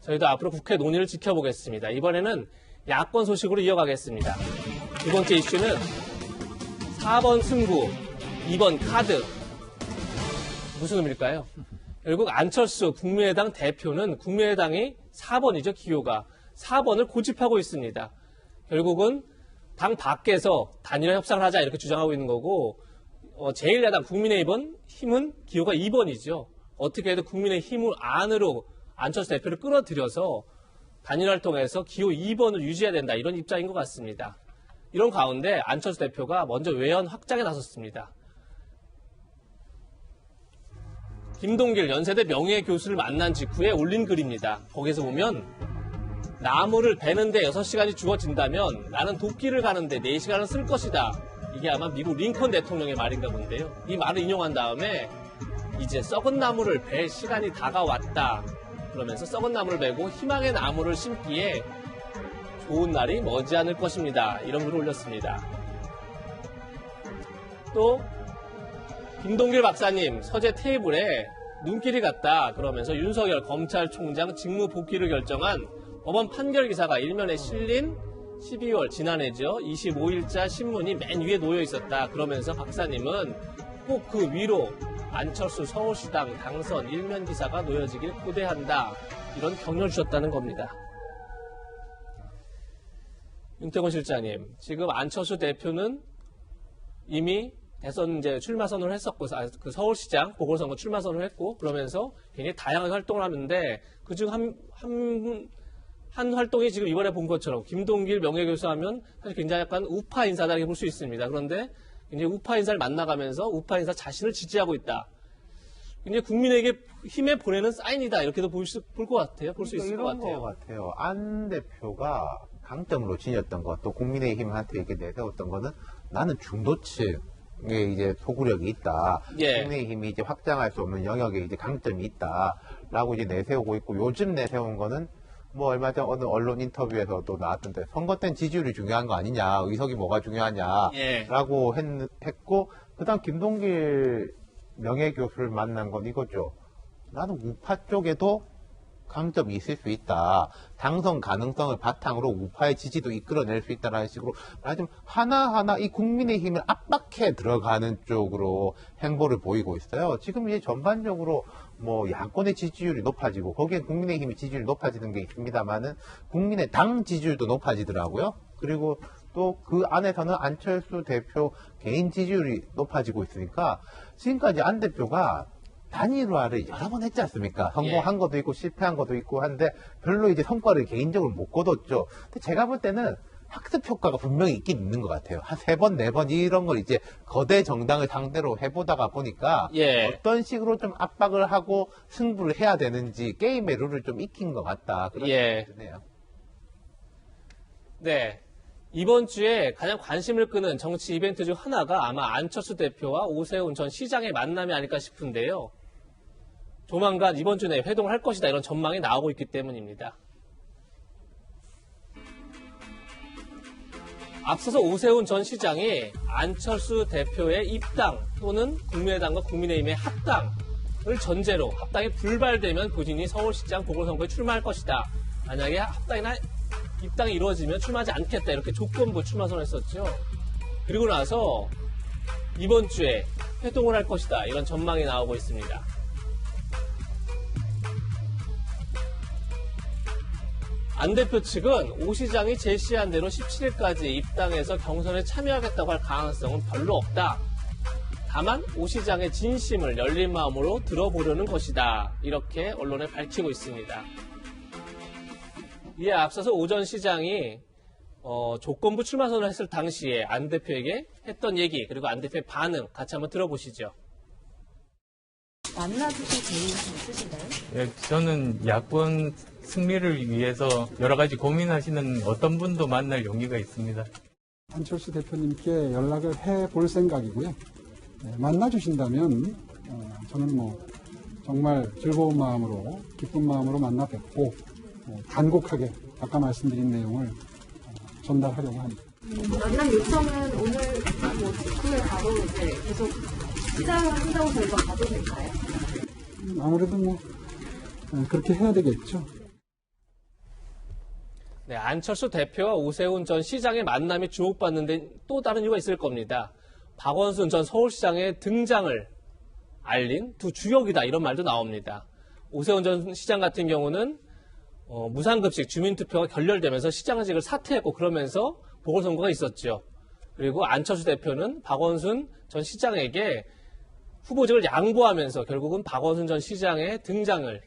저희도 앞으로 국회 논의를 지켜보겠습니다. 이번에는 야권 소식으로 이어가겠습니다. 두 번째 이슈는 4번 승부, 2번 카드. 무슨 의미일까요? 결국 안철수 국민의당 대표는 국민의당이 4번이죠, 기호가. 4번을 고집하고 있습니다. 결국은 당 밖에서 단일화 협상을 하자 이렇게 주장하고 있는 거고 제1야당 국민의힘은 기호가 2번이죠. 어떻게 해도 국민의힘을 안으로 안철수 대표를 끌어들여서 단일화를 통해서 기호 2번을 유지해야 된다 이런 입장인 것 같습니다. 이런 가운데 안철수 대표가 먼저 외연 확장에 나섰습니다. 김동길 연세대 명예교수를 만난 직후에 올린 글입니다. 거기서 보면 나무를 베는데 6시간이 주어진다면 나는 도끼를 가는데 4시간을 쓸 것이다. 이게 아마 미국 링컨 대통령의 말인가 본데요. 이 말을 인용한 다음에 이제 썩은 나무를 벨 시간이 다가왔다. 그러면서 썩은 나무를 베고 희망의 나무를 심기에 좋은 날이 머지않을 것입니다. 이런 글을 올렸습니다. 또 김동길 박사님 서재 테이블에 눈길이 갔다 그러면서 윤석열 검찰총장 직무 복귀를 결정한 법원 판결 기사가 일면에 실린 12월 지난해죠. 25일자 신문이 맨 위에 놓여 있었다. 그러면서 박사님은 꼭 그 위로 안철수 서울시당 당선 일면 기사가 놓여지길 고대한다. 이런 격려를 주셨다는 겁니다. 윤태권 실장님, 지금 안철수 대표는 이미 대선 이제 출마 선언을 했었고, 그 서울시장 보궐선거 출마 선언을 했고, 그러면서 굉장히 다양한 활동을 하는데, 그중 한 활동이 지금 이번에 본 것처럼, 김동길 명예교수 하면 사실 굉장히 약간 우파 인사다 이렇게 볼 수 있습니다. 그런데 굉장히 우파 인사를 만나가면서 우파 인사 자신을 지지하고 있다. 이제 국민에게 힘에 보내는 사인이다 이렇게도 볼 것 같아요. 볼 수 있을 것 이런 같아요. 것 같아요. 안 대표가 강점으로 지녔던 것, 또 국민의힘한테 이렇게 내세웠던 거는 나는 중도층에 이제 소구력이 있다. 예. 국민의힘이 이제 확장할 수 없는 영역에 이제 강점이 있다라고 이제 내세우고 있고, 요즘 내세운 거는 뭐 얼마 전 어느 언론 인터뷰에서도 나왔던데 선거 땐 지지율이 중요한 거 아니냐, 의석이 뭐가 중요하냐라고 했고, 그다음 김동길 명예교수를 만난 건 이거죠. 나는 우파 쪽에도 강점이 있을 수 있다. 당선 가능성을 바탕으로 우파의 지지도 이끌어낼 수 있다라는 식으로 말하자면 하나하나 이 국민의힘을 압박해 들어가는 쪽으로 행보를 보이고 있어요. 지금 이제 전반적으로 뭐 야권의 지지율이 높아지고 거기에 국민의힘의 지지율이 높아지는 게 있습니다만은 국민의 당 지지율도 높아지더라고요. 그리고 또 그 안에서는 안철수 대표 개인 지지율이 높아지고 있으니까 지금까지 안 대표가 단일화를 여러 번 했지 않습니까? 성공한 것도 있고 실패한 것도 있고 한데 별로 이제 성과를 개인적으로 못 거뒀죠. 근데 제가 볼 때는 학습 효과가 분명히 있긴 있는 것 같아요. 한 3번, 4번 이런 걸 이제 거대 정당을 상대로 해보다가 보니까 어떤 식으로 좀 압박을 하고 승부를 해야 되는지 게임의 룰을 좀 익힌 것 같다. 그런 생각이 드네요. 네. 이번 주에 가장 관심을 끄는 정치 이벤트 중 하나가 아마 안철수 대표와 오세훈 전 시장의 만남이 아닐까 싶은데요. 조만간 이번 주 내에 회동을 할 것이다 이런 전망이 나오고 있기 때문입니다. 앞서서 오세훈 전 시장이 안철수 대표의 입당 또는 국민의당과 국민의힘의 합당을 전제로 합당이 불발되면 본인이 서울시장 보궐선거에 출마할 것이다. 만약에 합당이나 입당이 이루어지면 출마하지 않겠다 이렇게 조건부 출마 선언했었죠. 그리고 나서 이번 주에 회동을 할 것이다 이런 전망이 나오고 있습니다. 안 대표 측은 오 시장이 제시한 대로 17일까지 입당해서 경선에 참여하겠다고 할 가능성은 별로 없다. 다만 오 시장의 진심을 열린 마음으로 들어보려는 것이다. 이렇게 언론에 밝히고 있습니다. 이에 앞서서 오 전 시장이 조건부 출마 선언을 했을 당시에 안 대표에게 했던 얘기 그리고 안 대표의 반응 같이 한번 들어보시죠. 만나주실 계획이 있으신가요? 예, 저는 야권 승리를 위해서 여러 가지 고민하시는 어떤 분도 만날 용의가 있습니다. 안철수 대표님께 연락을 해볼 생각이고요. 네, 만나주신다면 저는 뭐 정말 즐거운 마음으로 기쁜 마음으로 만나 뵙고 간곡하게 아까 말씀드린 내용을 전달하려고 합니다. 만남 요청은 오늘 뭐 직후에 바로 이제 계속 시장을 한다고 저희가 봐도 될까요? 아무래도 뭐 그렇게 해야 되겠죠. 네, 안철수 대표와 오세훈 전 시장의 만남이 주목받는데 또 다른 이유가 있을 겁니다. 박원순 전 서울시장의 등장을 알린 두 주역이다 이런 말도 나옵니다. 오세훈 전 시장 같은 경우는 무상급식 주민투표가 결렬되면서 시장직을 사퇴했고 그러면서 보궐선거가 있었죠. 그리고 안철수 대표는 박원순 전 시장에게 후보직을 양보하면서 결국은 박원순 전 시장의 등장에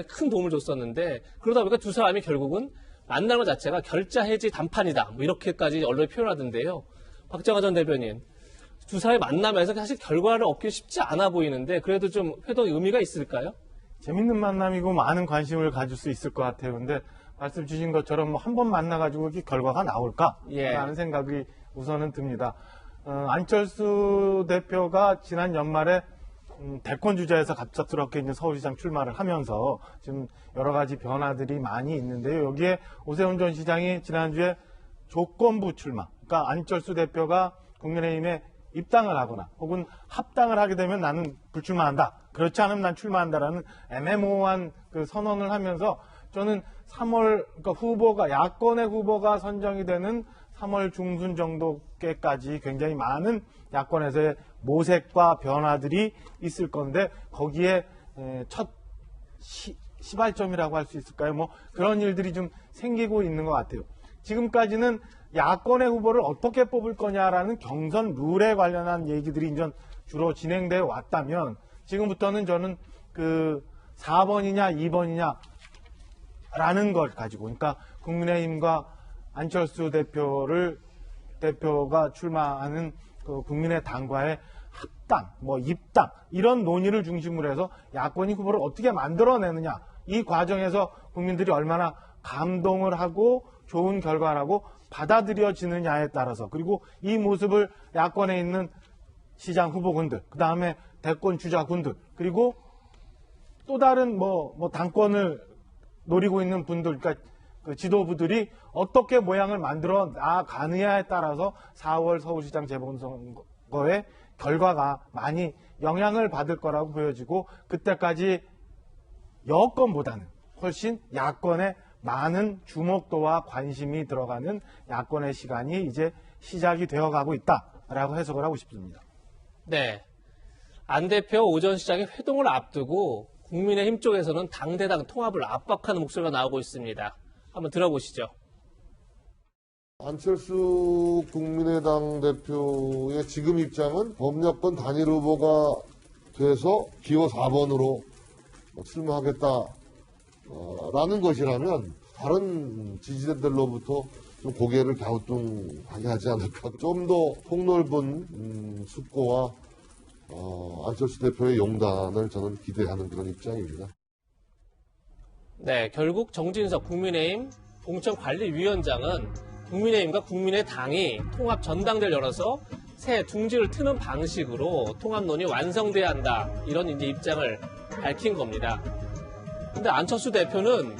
큰 도움을 줬었는데 그러다 보니까 두 사람이 결국은 만나는 것 자체가 결자 해지 단판이다. 뭐 이렇게까지 언론에 표현하던데요. 박정화 전 대변인. 두 사람이 만나면서 사실 결과를 얻기 쉽지 않아 보이는데 그래도 좀 회동의 의미가 있을까요? 재밌는 만남이고 많은 관심을 가질 수 있을 것 같아요. 근데 말씀 주신 것처럼 뭐 한 번 만나가지고 이렇게 결과가 나올까라는 생각이 우선은 듭니다. 안철수 대표가 지난 연말에 대권 주자에서 갑작스럽게 이제 서울시장 출마를 하면서 지금 여러 가지 변화들이 많이 있는데요. 여기에 오세훈 전 시장이 지난주에 조건부 출마, 그러니까 안철수 대표가 국민의힘에 입당을 하거나 혹은 합당을 하게 되면 나는 불출마한다. 그렇지 않으면 난 출마한다라는 애매모호한 그 선언을 하면서 저는 3월 그러니까 야권의 후보가 선정이 되는 3월 중순 정도께까지 굉장히 많은 야권에서의 모색과 변화들이 있을 건데 거기에 첫 시발점이라고 할 수 있을까요? 뭐 그런 일들이 좀 생기고 있는 것 같아요. 지금까지는 야권의 후보를 어떻게 뽑을 거냐라는 경선 룰에 관련한 얘기들이 이제 주로 진행되어 왔다면 지금부터는 저는 그 4번이냐 2번이냐라는 걸 가지고 그러니까 국민의힘과 안철수 대표가 출마하는 그 국민의당과의 합당, 뭐 입당 이런 논의를 중심으로 해서 야권이 후보를 어떻게 만들어내느냐 이 과정에서 국민들이 얼마나 감동을 하고 좋은 결과라고 받아들여지느냐에 따라서 그리고 이 모습을 야권에 있는 시장 후보군들 그 다음에 대권 주자군들 그리고 또 다른 뭐 당권을 노리고 있는 분들 그러니까 그 지도부들이 어떻게 모양을 만들어 나가느냐에 따라서 4월 서울시장 재보궐선거의 결과가 많이 영향을 받을 거라고 보여지고 그때까지 여권보다는 훨씬 야권에 많은 주목도와 관심이 들어가는 야권의 시간이 이제 시작이 되어가고 있다라고 해석을 하고 싶습니다. 네. 안 대표 오전 시장의 회동을 앞두고 국민의힘 쪽에서는 당대당 통합을 압박하는 목소리가 나오고 있습니다. 한번 들어보시죠. 안철수 국민의당 대표의 지금 입장은 범야권 단일 후보가 돼서 기호 4번으로 출마하겠다라는 것이라면 다른 지지자들로부터 좀 고개를 갸우뚱하게 하지 않을까. 좀 더 폭넓은 숙고와 안철수 대표의 용단을 저는 기대하는 그런 입장입니다. 네, 결국 정진석 국민의힘 공천관리위원장은 국민의힘과 국민의당이 통합 전당대를 열어서 새 둥지를 트는 방식으로 통합론이 완성돼야 한다. 이런 이제 입장을 밝힌 겁니다. 근데 안철수 대표는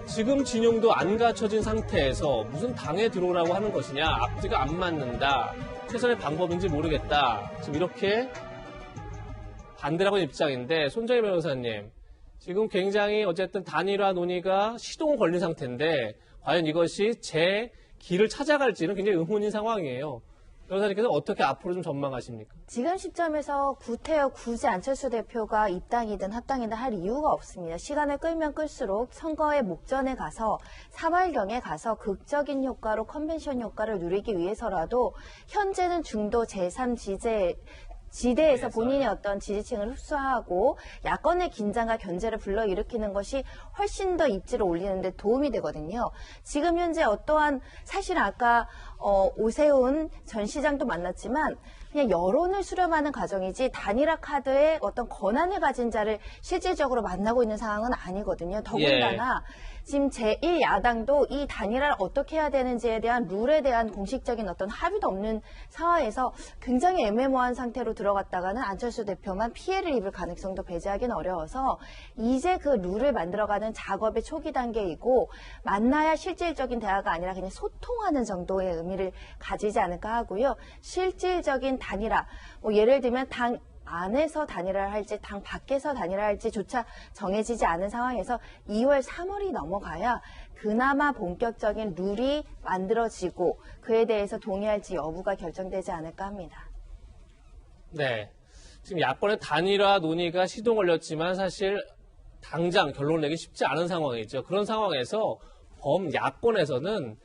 지금 진영도 안 갖춰진 상태에서 무슨 당에 들어오라고 하는 것이냐, 앞뒤가 안 맞는다, 최선의 방법인지 모르겠다, 지금 이렇게 반대라고 하는 입장인데, 손정희 변호사님, 지금 굉장히 어쨌든 단일화 논의가 시동 걸린 상태인데, 과연 이것이 제 길을 찾아갈지는 굉장히 의문인 상황이에요. 변호사님께서 어떻게 앞으로 좀 전망하십니까? 지금 시점에서 구태여 굳이 안철수 대표가 입당이든 합당이든 할 이유가 없습니다. 시간을 끌면 끌수록 선거의 목전에 가서 3월경에 가서 극적인 효과로 컨벤션 효과를 누리기 위해서라도 현재는 중도 지대에서 본인의 어떤 지지층을 흡수하고 야권의 긴장과 견제를 불러일으키는 것이 훨씬 더 입지를 올리는 데 도움이 되거든요. 지금 현재 어떠한 사실은 아까 오세훈 전 시장도 만났지만 그냥 여론을 수렴하는 과정이지 단일화 카드에 어떤 권한을 가진 자를 실질적으로 만나고 있는 상황은 아니거든요. 더군다나 지금 제1야당도 이 단일화를 어떻게 해야 되는지에 대한 룰에 대한 공식적인 어떤 합의도 없는 상황에서 굉장히 애매모호한 상태로 들어갔다가는 안철수 대표만 피해를 입을 가능성도 배제하기는 어려워서 이제 그 룰을 만들어가는 작업의 초기 단계이고 만나야 실질적인 대화가 아니라 그냥 소통하는 정도의 의미를 가지지 않을까 하고요. 실질적인 단일화, 뭐 예를 들면 당 안에서 단일화를 할지 당 밖에서 단일화를 할지조차 정해지지 않은 상황에서 2월, 3월이 넘어가야 그나마 본격적인 룰이 만들어지고 그에 대해서 동의할지 여부가 결정되지 않을까 합니다. 네, 지금 야권의 단일화 논의가 시동 걸렸지만 사실 당장 결론을 내기 쉽지 않은 상황이죠. 그런 상황에서 범야권에서는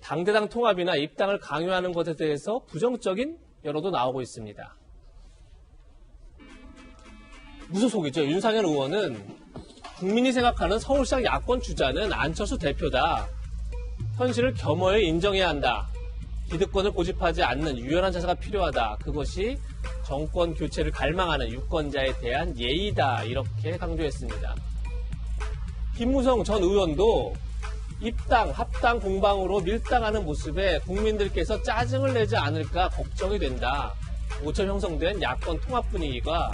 당대당 통합이나 입당을 강요하는 것에 대해서 부정적인 여론도 나오고 있습니다. 무소속이죠. 윤상현 의원은 국민이 생각하는 서울시장 야권 주자는 안철수 대표다. 현실을 겸허히 인정해야 한다. 기득권을 고집하지 않는 유연한 자세가 필요하다. 그것이 정권 교체를 갈망하는 유권자에 대한 예의다. 이렇게 강조했습니다. 김무성 전 의원도 입당, 합당 공방으로 밀당하는 모습에 국민들께서 짜증을 내지 않을까 걱정이 된다. 모처럼 형성된 야권 통합 분위기가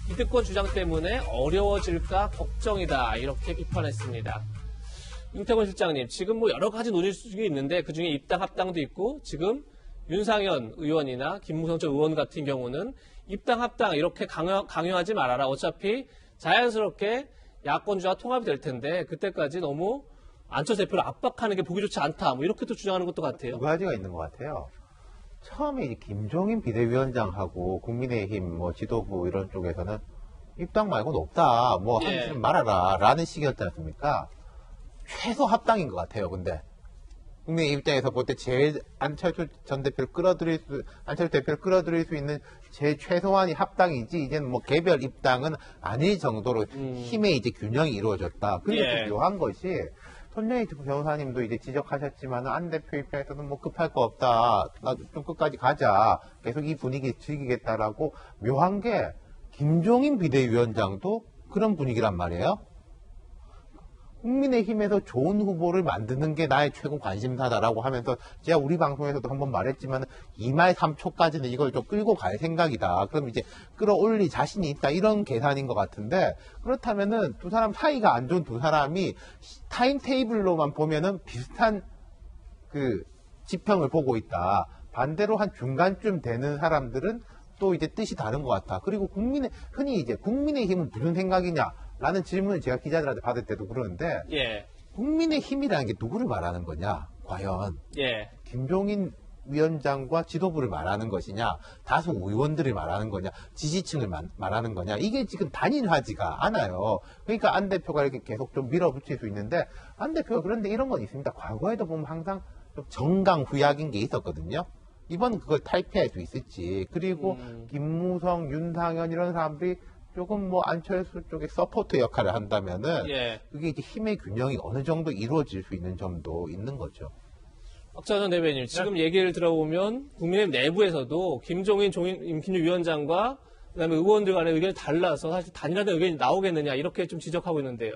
기득권 주장 때문에 어려워질까 걱정이다. 이렇게 비판했습니다. 윤태권 실장님, 지금 뭐 여러 가지 논의 중에 있는데 그중에 입당, 합당도 있고 지금 윤상현 의원이나 김무성 전 의원 같은 경우는 입당, 합당 이렇게 강요하지 말아라. 어차피 자연스럽게 야권주와 통합이 될 텐데 그때까지 너무 안철수 대표를 압박하는 게 보기 좋지 않다. 뭐 이렇게 또 주장하는 것도 같아요. 두 가지가 있는 것 같아요. 처음에 이제 김종인 비대위원장하고 국민의힘 뭐 지도부 이런 쪽에서는 입당 말고는 없다. 뭐 하지 말아라. 라는 식이었지 않습니까? 최소 합당인 것 같아요. 근데 국민의 입장에서 볼 때 제일 안철수 대표를 끌어들일 수 있는 제일 최소한이 합당이지 이제는 뭐 개별 입당은 아닐 정도로 힘의 이제 균형이 이루어졌다. 그게 또 묘한 것이 손정희 변호사님도 이제 지적하셨지만 안 대표 입장에서는 뭐 급할 거 없다. 나 좀 끝까지 가자. 계속 이 분위기 즐기겠다라고 묘한 게 김종인 비대위원장도 그런 분위기란 말이에요. 국민의힘에서 좋은 후보를 만드는 게 나의 최고 관심사다라고 하면서 제가 우리 방송에서도 한번 말했지만 2말 3초까지는 이걸 좀 끌고 갈 생각이다. 그럼 이제 끌어올릴 자신이 있다. 이런 계산인 것 같은데 그렇다면은 두 사람 사이가 안 좋은 두 사람이 타임테이블로만 보면은 비슷한 그 지평을 보고 있다. 반대로 한 중간쯤 되는 사람들은 또 이제 뜻이 다른 것 같아. 그리고 흔히 이제 국민의힘은 무슨 생각이냐? 라는 질문을 제가 기자들한테 받을 때도 그러는데, 예. 국민의힘이라는 게 누구를 말하는 거냐? 과연. 예. 김종인 위원장과 지도부를 말하는 것이냐? 다수 의원들을 말하는 거냐? 지지층을 말하는 거냐? 이게 지금 단일하지가 않아요. 그러니까 안 대표가 이렇게 계속 좀 밀어붙일 수 있는데, 안 대표가 그런데 이런 건 있습니다. 과거에도 보면 항상 좀 정강후약인 게 있었거든요. 이번 그걸 탈피할 수 있을지. 그리고 김무성, 윤상현 이런 사람들이 조금 뭐 안철수 쪽에 서포트 역할을 한다면은 예. 그게 이제 힘의 균형이 어느 정도 이루어질 수 있는 점도 있는 거죠. 박찬원 대변인, 지금 얘기를 들어보면 국민의힘 내부에서도 김종인 임신유 위원장과 그다음에 의원들 간의 의견이 달라서 사실 단일화된 의견이 나오겠느냐 이렇게 좀 지적하고 있는데요.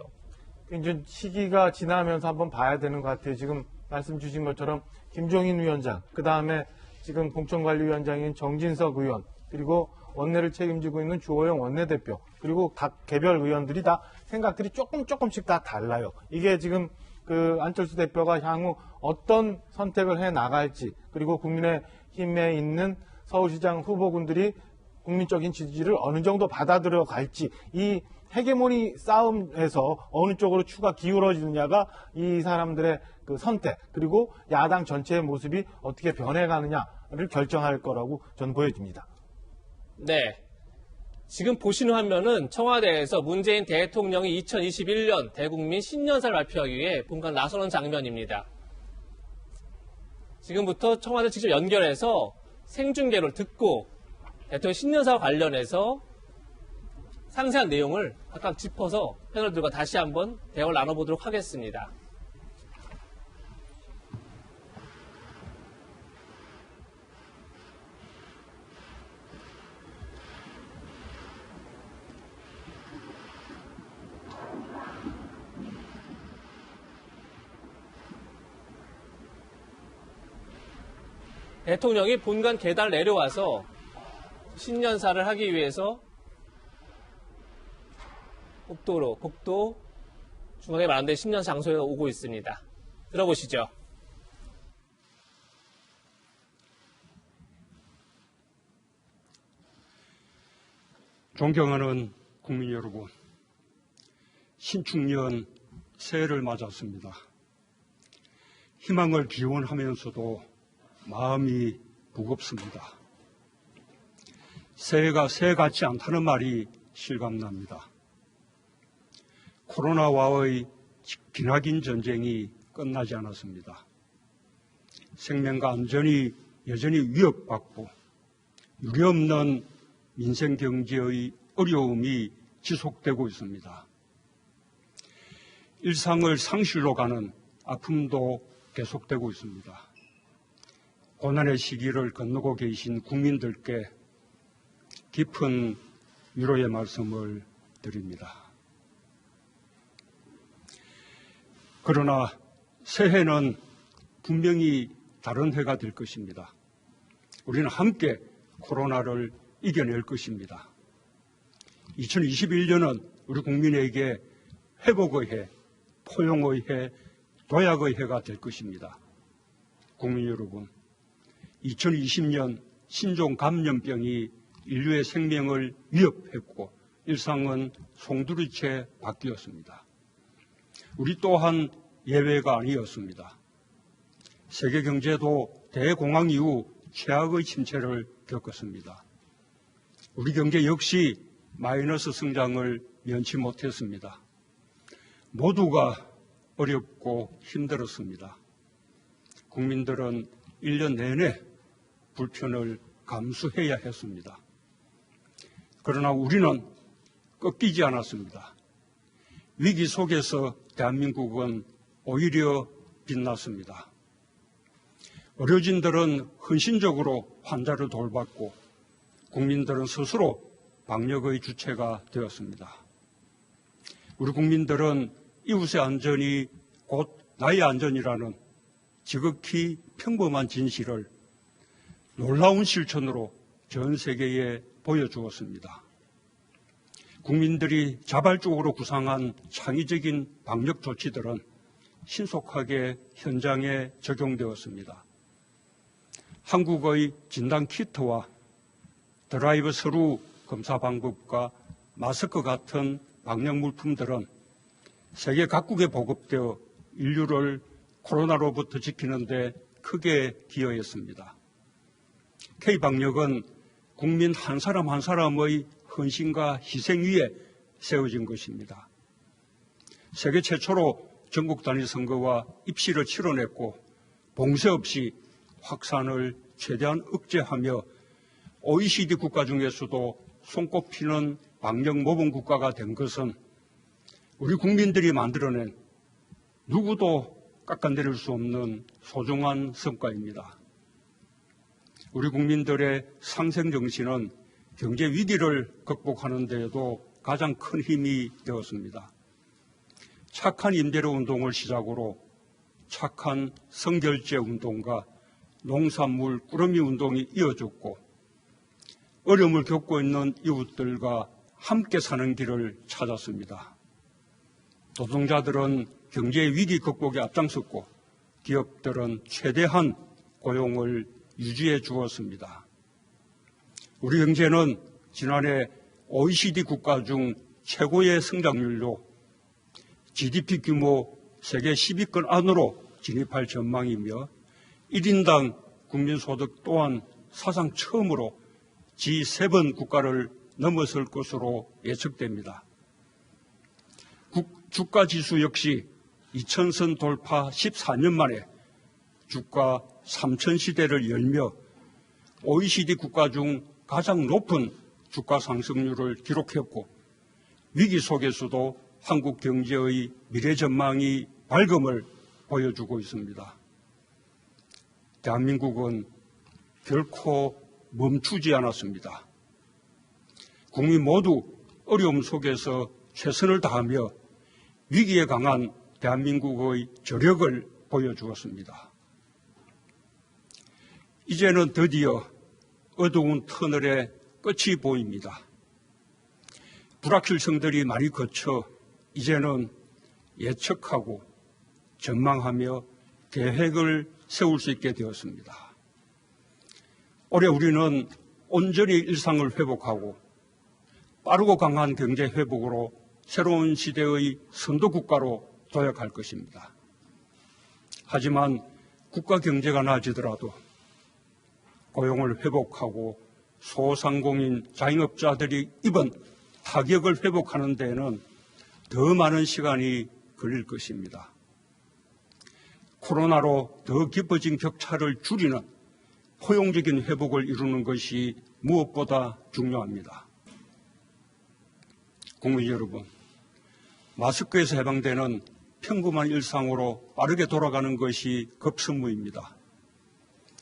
이제 시기가 지나면서 한번 봐야 되는 것 같아요. 지금 말씀 주신 것처럼 김종인 위원장, 그 다음에 지금 공천관리위원장인 정진석 의원, 그리고 원내를 책임지고 있는 주호영 원내대표, 그리고 각 개별 의원들이 다 생각들이 조금씩 다 달라요. 이게 지금 그 안철수 대표가 향후 어떤 선택을 해 나갈지, 그리고 국민의힘에 있는 서울시장 후보군들이 국민적인 지지를 어느 정도 받아들여 갈지, 이 헤게모니 싸움에서 어느 쪽으로 추가 기울어지느냐가 이 사람들의 그 선택, 그리고 야당 전체의 모습이 어떻게 변해가느냐를 결정할 거라고 저는 보여집니다. 네. 지금 보시는 화면은 청와대에서 문재인 대통령이 2021년 대국민 신년사를 발표하기 위해 본관 나서는 장면입니다. 지금부터 청와대 직접 연결해서 생중계를 듣고 대통령 신년사와 관련해서 상세한 내용을 각각 짚어서 패널들과 다시 한번 대화를 나눠보도록 하겠습니다. 대통령이 본관 계단을 내려와서 신년사를 하기 위해서 복도 중앙에 마련된 신년 장소에 오고 있습니다. 들어보시죠. 존경하는 국민 여러분, 신축년 새해를 맞았습니다. 희망을 기원하면서도 마음이 무겁습니다. 새해가 새해 같지 않다는 말이 실감납니다. 코로나와의 기나긴 전쟁이 끝나지 않았습니다. 생명과 안전이 여전히 위협받고 유례없는 민생 경제의 어려움이 지속되고 있습니다. 일상을 상실로 가는 아픔도 계속되고 있습니다. 고난의 시기를 건너고 계신 국민들께 깊은 위로의 말씀을 드립니다. 그러나 새해는 분명히 다른 해가 될 것입니다. 우리는 함께 코로나를 이겨낼 것입니다. 2021년은 우리 국민에게 회복의 해, 포용의 해, 도약의 해가 될 것입니다. 국민 여러분, 2020년 신종 감염병이 인류의 생명을 위협했고 일상은 송두리째 바뀌었습니다. 우리 또한 예외가 아니었습니다. 세계 경제도 대공황 이후 최악의 침체를 겪었습니다. 우리 경제 역시 마이너스 성장을 면치 못했습니다. 모두가 어렵고 힘들었습니다. 국민들은 1년 내내 불편을 감수해야 했습니다. 그러나 우리는 꺾이지 않았습니다. 위기 속에서 대한민국은 오히려 빛났습니다. 의료진들은 헌신적으로 환자를 돌봤고 국민들은 스스로 방역의 주체가 되었습니다. 우리 국민들은 이웃의 안전이 곧 나의 안전이라는 지극히 평범한 진실을 놀라운 실천으로 전 세계에 보여주었습니다. 국민들이 자발적으로 구상한 창의적인 방역 조치들은 신속하게 현장에 적용되었습니다. 한국의 진단키트와 드라이브 스루 검사 방법과 마스크 같은 방역 물품들은 세계 각국에 보급되어 인류를 코로나로부터 지키는 데 크게 기여했습니다. K방역은 국민 한 사람 한 사람의 헌신과 희생 위에 세워진 것입니다. 세계 최초로 전국 단위 선거와 입시를 치러냈고 봉쇄 없이 확산을 최대한 억제하며 OECD 국가 중에서도 손꼽히는 방역 모범 국가가 된 것은 우리 국민들이 만들어낸 누구도 깎아내릴 수 없는 소중한 성과입니다. 우리 국민들의 상생정신은 경제 위기를 극복하는 데에도 가장 큰 힘이 되었습니다. 착한 임대료 운동을 시작으로 착한 성결제 운동과 농산물 꾸러미 운동이 이어졌고 어려움을 겪고 있는 이웃들과 함께 사는 길을 찾았습니다. 노동자들은 경제 위기 극복에 앞장섰고 기업들은 최대한 고용을 유지해 주었습니다. 우리 경제는 지난해 OECD 국가 중 최고의 성장률로 GDP 규모 세계 10위권 안으로 진입할 전망이며 1인당 국민소득 또한 사상 처음으로 G7 국가를 넘어설 것으로 예측됩니다. 주가지수 역시 2000선 돌파 14년 만에 주가 3000시대를 열며 OECD 국가 중 가장 높은 주가 상승률을 기록했고 위기 속에서도 한국 경제의 미래 전망이 밝음을 보여주고 있습니다. 대한민국은 결코 멈추지 않았습니다. 국민 모두 어려움 속에서 최선을 다하며 위기에 강한 대한민국의 저력을 보여주었습니다. 이제는 드디어 어두운 터널의 끝이 보입니다. 불확실성들이 많이 거쳐 이제는 예측하고 전망하며 계획을 세울 수 있게 되었습니다. 올해 우리는 온전히 일상을 회복하고 빠르고 강한 경제 회복으로 새로운 시대의 선도국가로 도약할 것입니다. 하지만 국가 경제가 나아지더라도 고용을 회복하고 소상공인 자영업자들이 입은 타격을 회복하는 데에는 더 많은 시간이 걸릴 것입니다. 코로나로 더 깊어진 격차를 줄이는 포용적인 회복을 이루는 것이 무엇보다 중요합니다. 국민 여러분, 마스크에서 해방되는 평범한 일상으로 빠르게 돌아가는 것이 급선무입니다.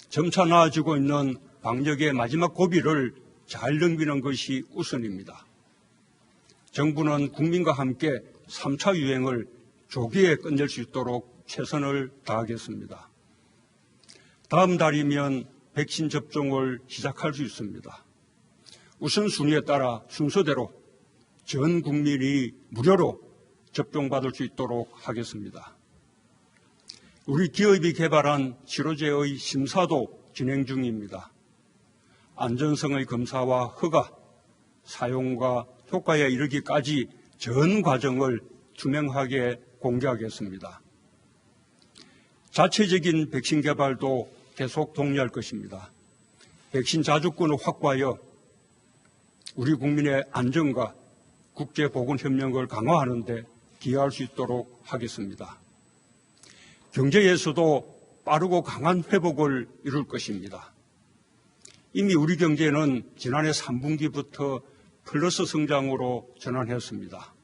점차 나아지고 있는 방역의 마지막 고비를 잘 넘기는 것이 우선입니다. 정부는 국민과 함께 3차 유행을 조기에 끝낼 수 있도록 최선을 다하겠습니다. 다음 달이면 백신 접종을 시작할 수 있습니다. 우선순위에 따라 순서대로 전 국민이 무료로 접종받을 수 있도록 하겠습니다. 우리 기업이 개발한 치료제의 심사도 진행 중입니다. 안전성의 검사와 허가, 사용과 효과에 이르기까지 전 과정을 투명하게 공개하겠습니다. 자체적인 백신 개발도 계속 독려할 것입니다. 백신 자주권을 확보하여 우리 국민의 안전과 국제보건협력을 강화하는 데 기여할 수 있도록 하겠습니다. 경제에서도 빠르고 강한 회복을 이룰 것입니다. 이미 우리 경제는 지난해 3분기부터 플러스 성장으로 전환했습니다.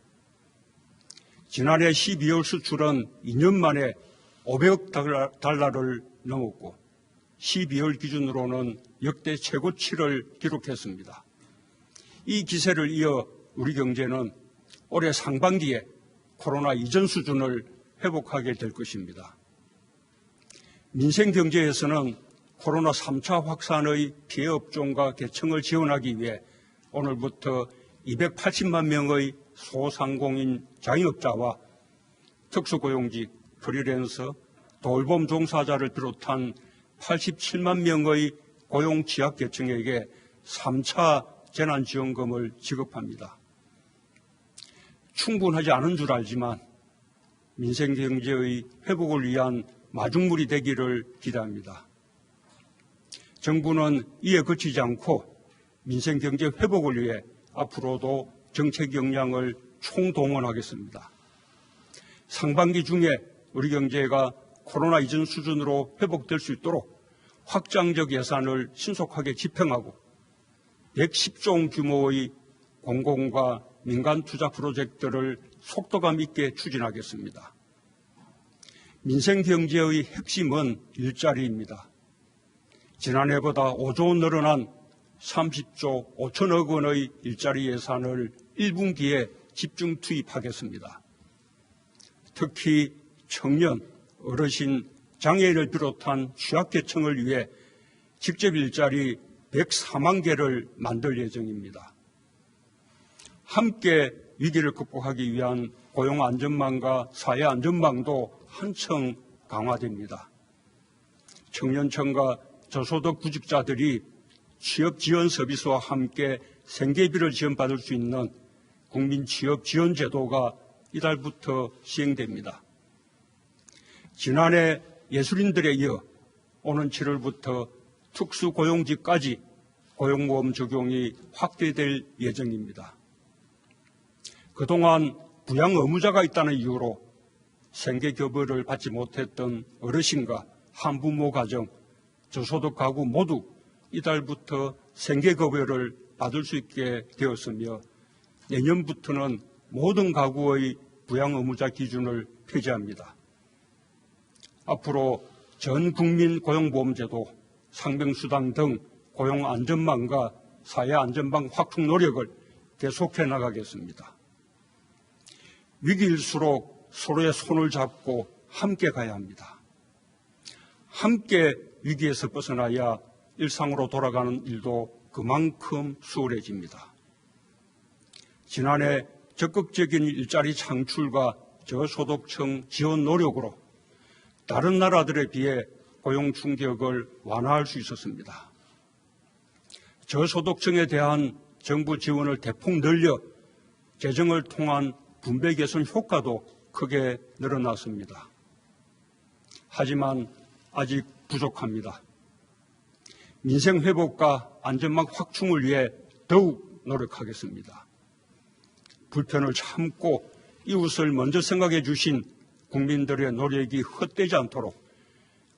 지난해 12월 수출은 2년 만에 500억 달러를 넘었고 12월 기준으로는 역대 최고치를 기록했습니다. 이 기세를 이어 우리 경제는 올해 상반기에 코로나 이전 수준을 회복하게 될 것입니다. 민생 경제에서는 코로나 3차 확산의 피해 업종과 계층을 지원하기 위해 오늘부터 280만 명의 소상공인 자영업자와 특수고용직, 프리랜서, 돌봄 종사자를 비롯한 87만 명의 고용 취약계층에게 3차 재난지원금을 지급합니다. 충분하지 않은 줄 알지만 민생경제의 회복을 위한 마중물이 되기를 기대합니다. 정부는 이에 그치지 않고 민생경제 회복을 위해 앞으로도 정책 역량을 총동원하겠습니다. 상반기 중에 우리 경제가 코로나 이전 수준으로 회복될 수 있도록 확장적 예산을 신속하게 집행하고 110조 원 규모의 공공과 민간 투자 프로젝트를 속도감 있게 추진하겠습니다. 민생경제의 핵심은 일자리입니다. 지난해보다 5조 원 늘어난 30조 5천억 원의 일자리 예산을 1분기에 집중 투입하겠습니다. 특히 청년, 어르신, 장애인을 비롯한 취약계층을 위해 직접 일자리 104만 개를 만들 예정입니다. 함께 위기를 극복하기 위한 고용안전망과 사회안전망도 한층 강화됩니다. 청년층과 저소득 구직자들이 취업지원 서비스와 함께 생계비를 지원받을 수 있는 국민취업지원제도가 이달부터 시행됩니다. 지난해 예술인들에 이어 오는 7월부터 특수고용직까지 고용보험 적용이 확대될 예정입니다. 그동안 부양 의무자가 있다는 이유로 생계급여를 받지 못했던 어르신과 한부모 가정, 저소득 가구 모두 이달부터 생계급여를 받을 수 있게 되었으며 내년부터는 모든 가구의 부양 의무자 기준을 폐지합니다. 앞으로 전 국민 고용보험제도, 상병수당 등 고용안전망과 사회안전망 확충 노력을 계속해 나가겠습니다. 위기일수록 서로의 손을 잡고 함께 가야 합니다. 함께 위기에서 벗어나야 일상으로 돌아가는 일도 그만큼 수월해집니다. 지난해 적극적인 일자리 창출과 저소득층 지원 노력으로 다른 나라들에 비해 고용 충격을 완화할 수 있었습니다. 저소득층에 대한 정부 지원을 대폭 늘려 재정을 통한 분배 개선 효과도 크게 늘어났습니다. 하지만 아직 부족합니다. 민생 회복과 안전망 확충을 위해 더욱 노력하겠습니다. 불편을 참고 이웃을 먼저 생각해 주신 국민들의 노력이 헛되지 않도록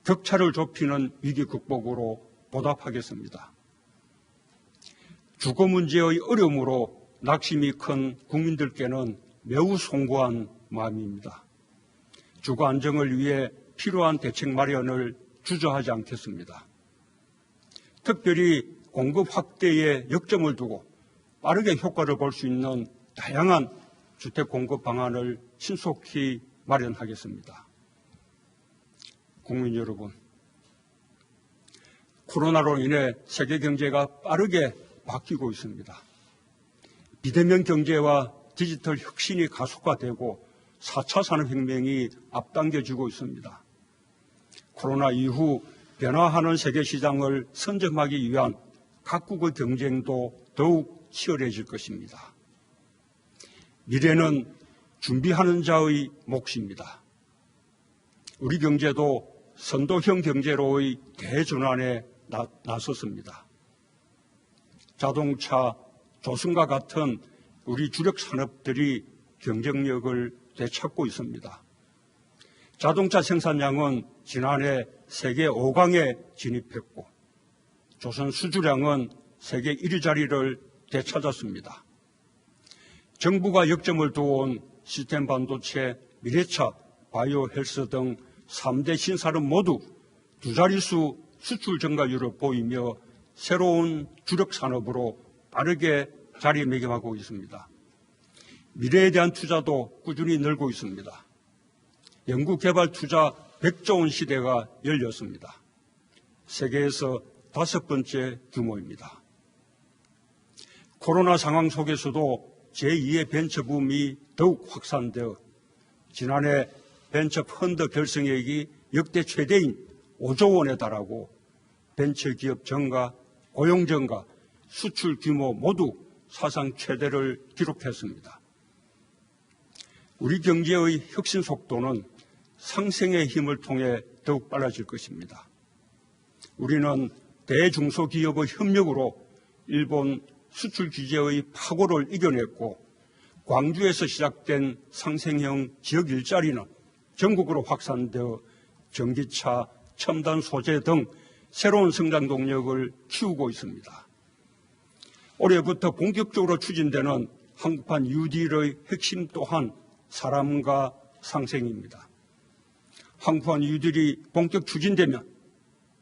격차를 좁히는 위기 극복으로 보답하겠습니다. 주거 문제의 어려움으로 낙심이 큰 국민들께는 매우 송구한 마음입니다. 주거 안정을 위해 필요한 대책 마련을 주저하지 않겠습니다. 특별히 공급 확대에 역점을 두고 빠르게 효과를 볼 수 있는 다양한 주택 공급 방안을 신속히 마련하겠습니다. 국민 여러분, 코로나로 인해 세계 경제가 빠르게 바뀌고 있습니다. 비대면 경제와 디지털 혁신이 가속화되고 4차 산업혁명이 앞당겨지고 있습니다. 코로나 이후 변화하는 세계 시장을 선점하기 위한 각국의 경쟁도 더욱 치열해질 것입니다. 미래는 준비하는 자의 몫입니다. 우리 경제도 선도형 경제로의 대전환에 나섰습니다. 자동차, 조선과 같은 우리 주력 산업들이 경쟁력을 되찾고 있습니다. 자동차 생산량은 지난해 세계 5강에 진입했고 조선 수주량은 세계 1위 자리를 되찾았습니다. 정부가 역점을 두어온 시스템 반도체, 미래차, 바이오 헬스 등 3대 신산업 모두 두 자릿수 수출 증가율을 보이며 새로운 주력 산업으로 빠르게 자리매김하고 있습니다. 미래에 대한 투자도 꾸준히 늘고 있습니다. 연구개발 투자 100조 원 시대가 열렸습니다. 세계에서 5번째 규모입니다. 코로나 상황 속에서도 제2의 벤처 붐이 더욱 확산되어 지난해 벤처 펀드 결성액이 역대 최대인 5조 원에 달하고 벤처 기업 증가, 고용 증가, 수출 규모 모두 사상 최대를 기록했습니다. 우리 경제의 혁신 속도는 상생의 힘을 통해 더욱 빨라질 것입니다. 우리는 대중소기업의 협력으로 일본 수출 규제의 파고를 이겨냈고 광주에서 시작된 상생형 지역 일자리는 전국으로 확산되어 전기차, 첨단 소재 등 새로운 성장 동력을 키우고 있습니다. 올해부터 본격적으로 추진되는 한국판 뉴딜의 핵심 또한 사람과 상생입니다. 한국판 뉴딜이 본격 추진되면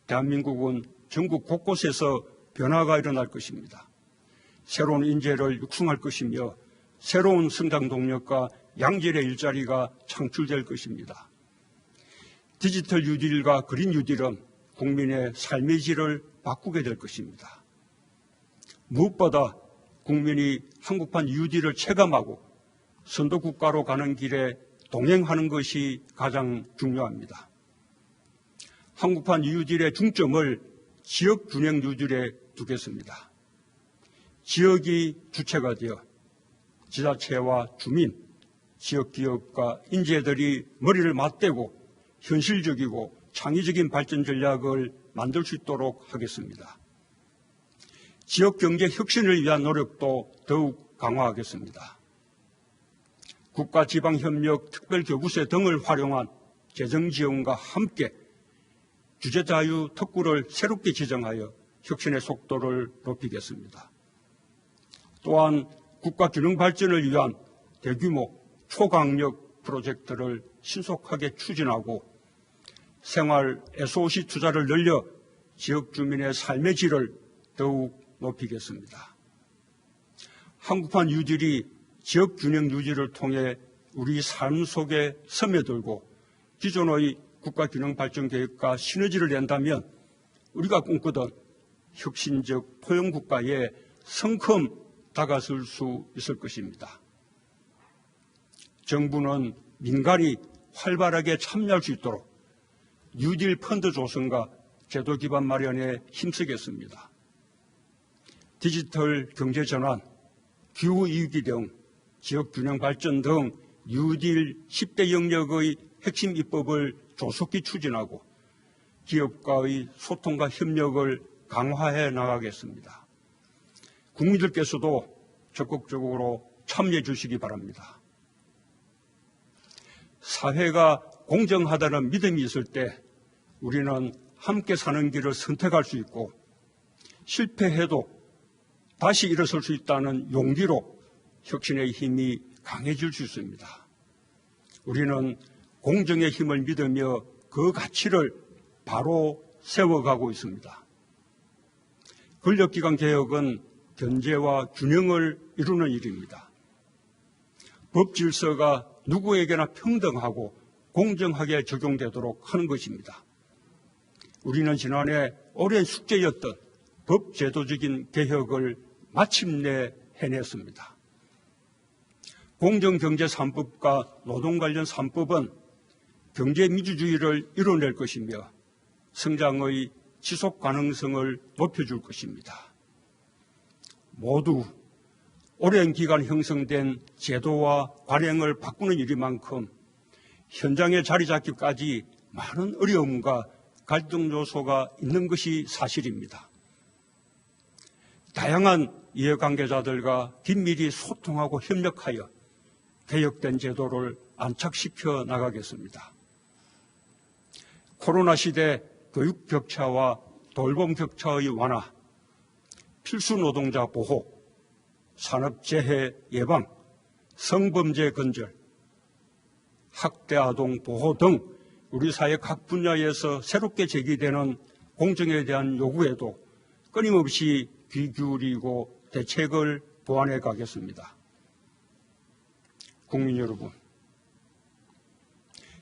대한민국은 전국 곳곳에서 변화가 일어날 것입니다. 새로운 인재를 육성할 것이며 새로운 성장 동력과 양질의 일자리가 창출될 것입니다. 디지털 뉴딜과 그린 뉴딜은 국민의 삶의 질을 바꾸게 될 것입니다. 무엇보다 국민이 한국판 뉴딜을 체감하고 선도국가로 가는 길에 동행하는 것이 가장 중요합니다. 한국판 뉴딜의 중점을 지역균형 뉴딜에 두겠습니다. 지역이 주체가 되어 지자체와 주민, 지역기업과 인재들이 머리를 맞대고 현실적이고 창의적인 발전 전략을 만들 수 있도록 하겠습니다. 지역경제 혁신을 위한 노력도 더욱 강화하겠습니다. 국가지방협력 특별교부세 등을 활용한 재정지원과 함께 주재자유 특구를 새롭게 지정하여 혁신의 속도를 높이겠습니다. 또한 국가균형 발전을 위한 대규모 초강력 프로젝트를 신속하게 추진하고 생활 SOC 투자를 늘려 지역 주민의 삶의 질을 더욱 높이겠습니다. 한국판 뉴딜이 지역균형 유지를 통해 우리 삶 속에 스며들고 기존의 국가균형 발전 계획과 시너지를 낸다면 우리가 꿈꾸던 혁신적 포용국가에 성큼 다가설 수 있을 것입니다. 정부는 민간이 활발하게 참여할 수 있도록 뉴딜 펀드 조성과 제도 기반 마련에 힘쓰겠습니다. 디지털 경제 전환, 기후위기 등 지역균형 발전 등 뉴딜 10대 영역의 핵심 입법을 조속히 추진하고 기업과의 소통과 협력을 강화해 나가겠습니다. 국민들께서도 적극적으로 참여해 주시기 바랍니다. 사회가 공정하다는 믿음이 있을 때 우리는 함께 사는 길을 선택할 수 있고 실패해도 다시 일어설 수 있다는 용기로 혁신의 힘이 강해질 수 있습니다. 우리는 공정의 힘을 믿으며 그 가치를 바로 세워가고 있습니다. 권력기관 개혁은 견제와 균형을 이루는 일입니다. 법 질서가 누구에게나 평등하고 공정하게 적용되도록 하는 것입니다. 우리는 지난해 오랜 숙제였던 법 제도적인 개혁을 마침내 해냈습니다. 공정경제 3법과 노동 관련 3법은 경제민주주의를 이뤄낼 것이며 성장의 지속 가능성을 높여줄 것입니다. 모두 오랜 기간 형성된 제도와 관행을 바꾸는 일이만큼 현장에 자리 잡기까지 많은 어려움과 갈등 요소가 있는 것이 사실입니다. 다양한 이해관계자들과 긴밀히 소통하고 협력하여 개혁된 제도를 안착시켜 나가겠습니다. 코로나 시대 교육 격차와 돌봄 격차의 완화, 필수 노동자 보호, 산업재해 예방, 성범죄 근절, 학대 아동 보호 등 우리 사회 각 분야에서 새롭게 제기되는 공정에 대한 요구에도 끊임없이 귀 기울이고 대책을 보완해 가겠습니다. 국민 여러분,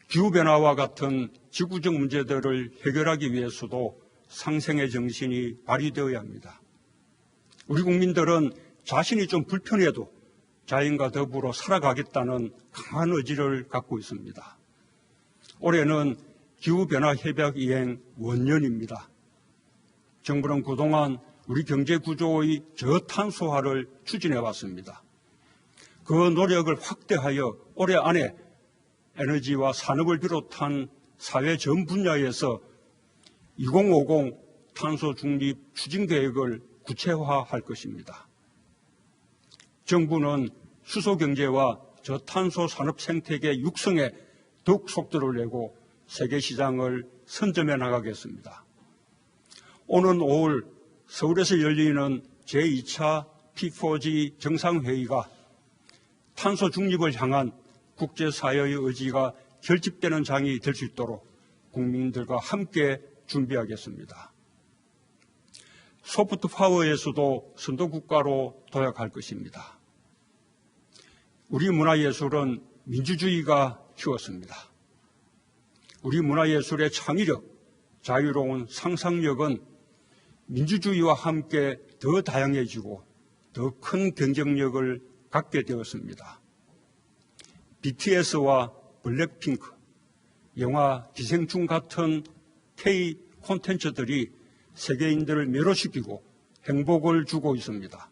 기후변화와 같은 지구적 문제들을 해결하기 위해서도 상생의 정신이 발휘되어야 합니다. 우리 국민들은 자신이 좀 불편해도 자연과 더불어 살아가겠다는 강한 의지를 갖고 있습니다. 올해는 기후변화 협약 이행 원년입니다. 정부는 그동안 우리 경제 구조의 저탄소화를 추진해 왔습니다. 그 노력을 확대하여 올해 안에 에너지와 산업을 비롯한 사회 전 분야에서 2050 탄소 중립 추진 계획을 구체화할 것입니다. 정부는 수소 경제와 저탄소 산업 생태계 육성에 더욱 속도를 내고 세계 시장을 선점해 나가겠습니다. 오는 5월 서울에서 열리는 제2차 P4G 정상회의가 탄소 중립을 향한 국제사회의 의지가 결집되는 장이 될 수 있도록 국민들과 함께 준비하겠습니다. 소프트 파워에서도 선도국가로 도약할 것입니다. 우리 문화예술은 민주주의가 키웠습니다. 우리 문화예술의 창의력, 자유로운 상상력은 민주주의와 함께 더 다양해지고 더 큰 경쟁력을 갖게 되었습니다. BTS와 블랙핑크, 영화 기생충 같은 K 콘텐츠들이 세계인들을 매료시키고 행복을 주고 있습니다.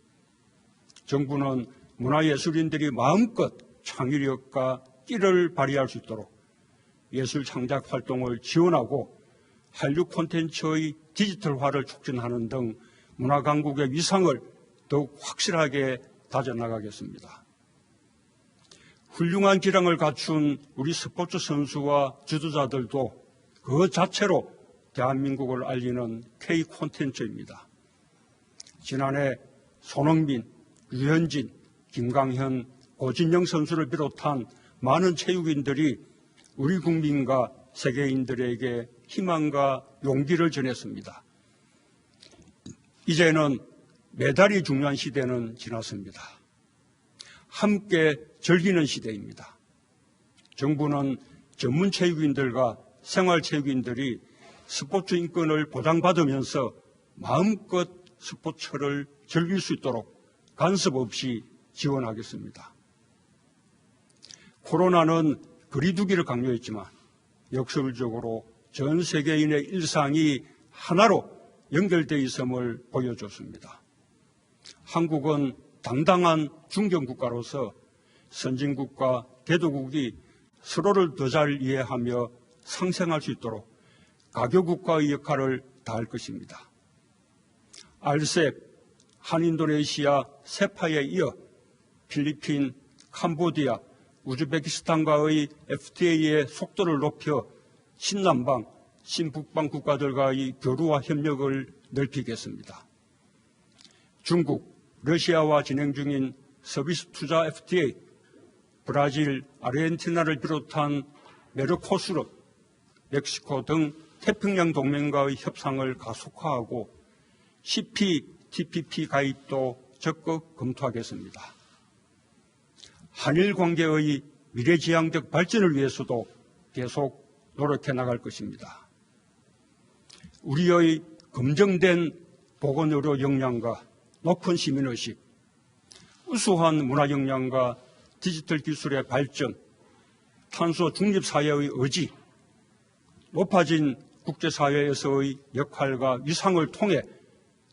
정부는 문화예술인들이 마음껏 창의력과 끼를 발휘할 수 있도록 예술 창작 활동을 지원하고 한류 콘텐츠의 디지털화를 촉진하는 등 문화강국의 위상을 더욱 확실하게 다져나가겠습니다. 훌륭한 기량을 갖춘 우리 스포츠 선수와 지도자들도 그 자체로 대한민국을 알리는 K 콘텐츠입니다. 지난해 손흥민, 류현진, 김강현, 고진영 선수를 비롯한 많은 체육인들이 우리 국민과 세계인들에게 희망과 용기를 전했습니다. 이제는 메달이 중요한 시대는 지났습니다. 함께 즐기는 시대입니다. 정부는 전문 체육인들과 생활체육인들이 스포츠 인권을 보장받으면서 마음껏 스포츠를 즐길 수 있도록 간섭 없이 지원하겠습니다. 코로나는 거리두기를 강요했지만 역설적으로 전 세계인의 일상이 하나로 연결되어 있음을 보여줬습니다. 한국은 당당한 중견국가로서 선진국과 개도국이 서로를 더 잘 이해하며 상생할 수 있도록 가교국가의 역할을 다할 것입니다. RCEP, 한인도네시아, 세파에 이어 필리핀, 캄보디아, 우즈베키스탄과의 FTA의 속도를 높여 신남방, 신북방 국가들과의 교류와 협력을 넓히겠습니다. 중국, 러시아와 진행 중인 서비스 투자 FTA, 브라질, 아르헨티나를 비롯한 메르코수르, 멕시코 등 태평양 동맹과의 협상을 가속화하고 CPTPP 가입도 적극 검토하겠습니다. 한일 관계의 미래지향적 발전을 위해서도 계속 노력해 나갈 것입니다. 우리의 검증된 보건의료 역량과 높은 시민의식, 우수한 문화 역량과 디지털 기술의 발전, 탄소 중립 사회의 의지, 높아진 국제사회에서의 역할과 위상을 통해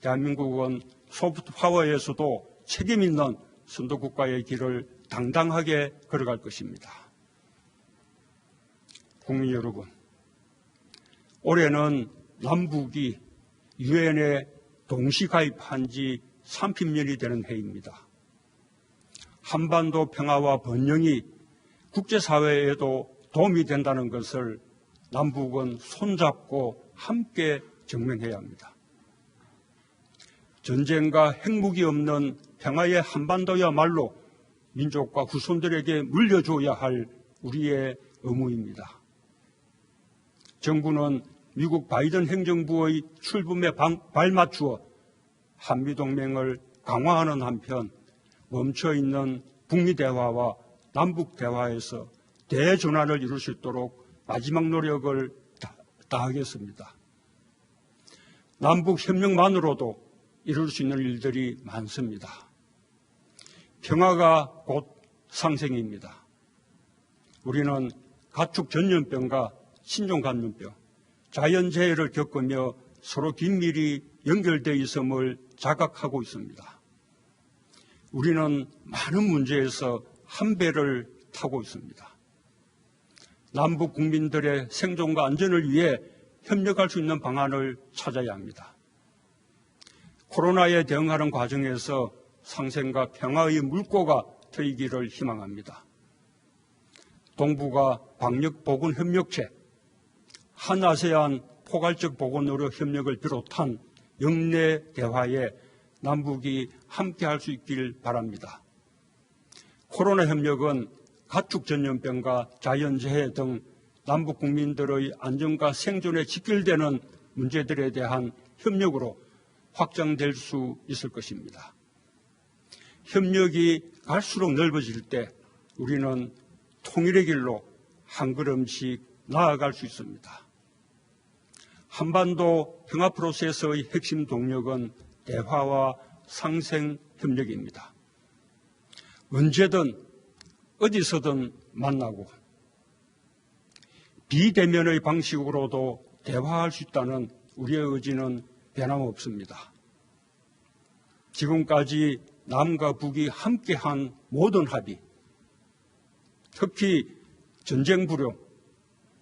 대한민국은 소프트 파워에서도 책임 있는 선도국가의 길을 당당하게 걸어갈 것입니다. 국민 여러분, 올해는 남북이 유엔에 동시 가입한 지 30년이 되는 해입니다. 한반도 평화와 번영이 국제사회에도 도움이 된다는 것을 남북은 손잡고 함께 증명해야 합니다. 전쟁과 핵무기 없는 평화의 한반도야말로 민족과 후손들에게 물려줘야 할 우리의 의무입니다. 정부는 미국 바이든 행정부의 출범에 발맞추어 한미동맹을 강화하는 한편 멈춰있는 북미 대화와 남북 대화에서 대전환을 이룰 수 있도록 마지막 노력을 다하겠습니다. 남북 협력만으로도 이룰 수 있는 일들이 많습니다. 평화가 곧 상생입니다. 우리는 가축 전염병과 신종 감염병, 자연재해를 겪으며 서로 긴밀히 연결되어 있음을 자각하고 있습니다. 우리는 많은 문제에서 한 배를 타고 있습니다. 남북 국민들의 생존과 안전을 위해 협력할 수 있는 방안을 찾아야 합니다. 코로나에 대응하는 과정에서 상생과 평화의 물꼬가 트이기를 희망합니다. 동북아 방역보건협력체, 한아세안 포괄적 보건의료 협력을 비롯한 영내 대화에 남북이 함께할 수 있길 바랍니다. 코로나 협력은 가축 전염병과 자연재해 등 남북 국민들의 안전과 생존에 직결되는 문제들에 대한 협력으로 확장될 수 있을 것입니다. 협력이 갈수록 넓어질 때 우리는 통일의 길로 한 걸음씩 나아갈 수 있습니다. 한반도 평화 프로세스의 핵심 동력은 대화와 상생 협력입니다. 언제든 어디서든 만나고 비대면의 방식으로도 대화할 수 있다는 우리의 의지는 변함없습니다. 지금까지 남과 북이 함께한 모든 합의, 특히 전쟁 불용,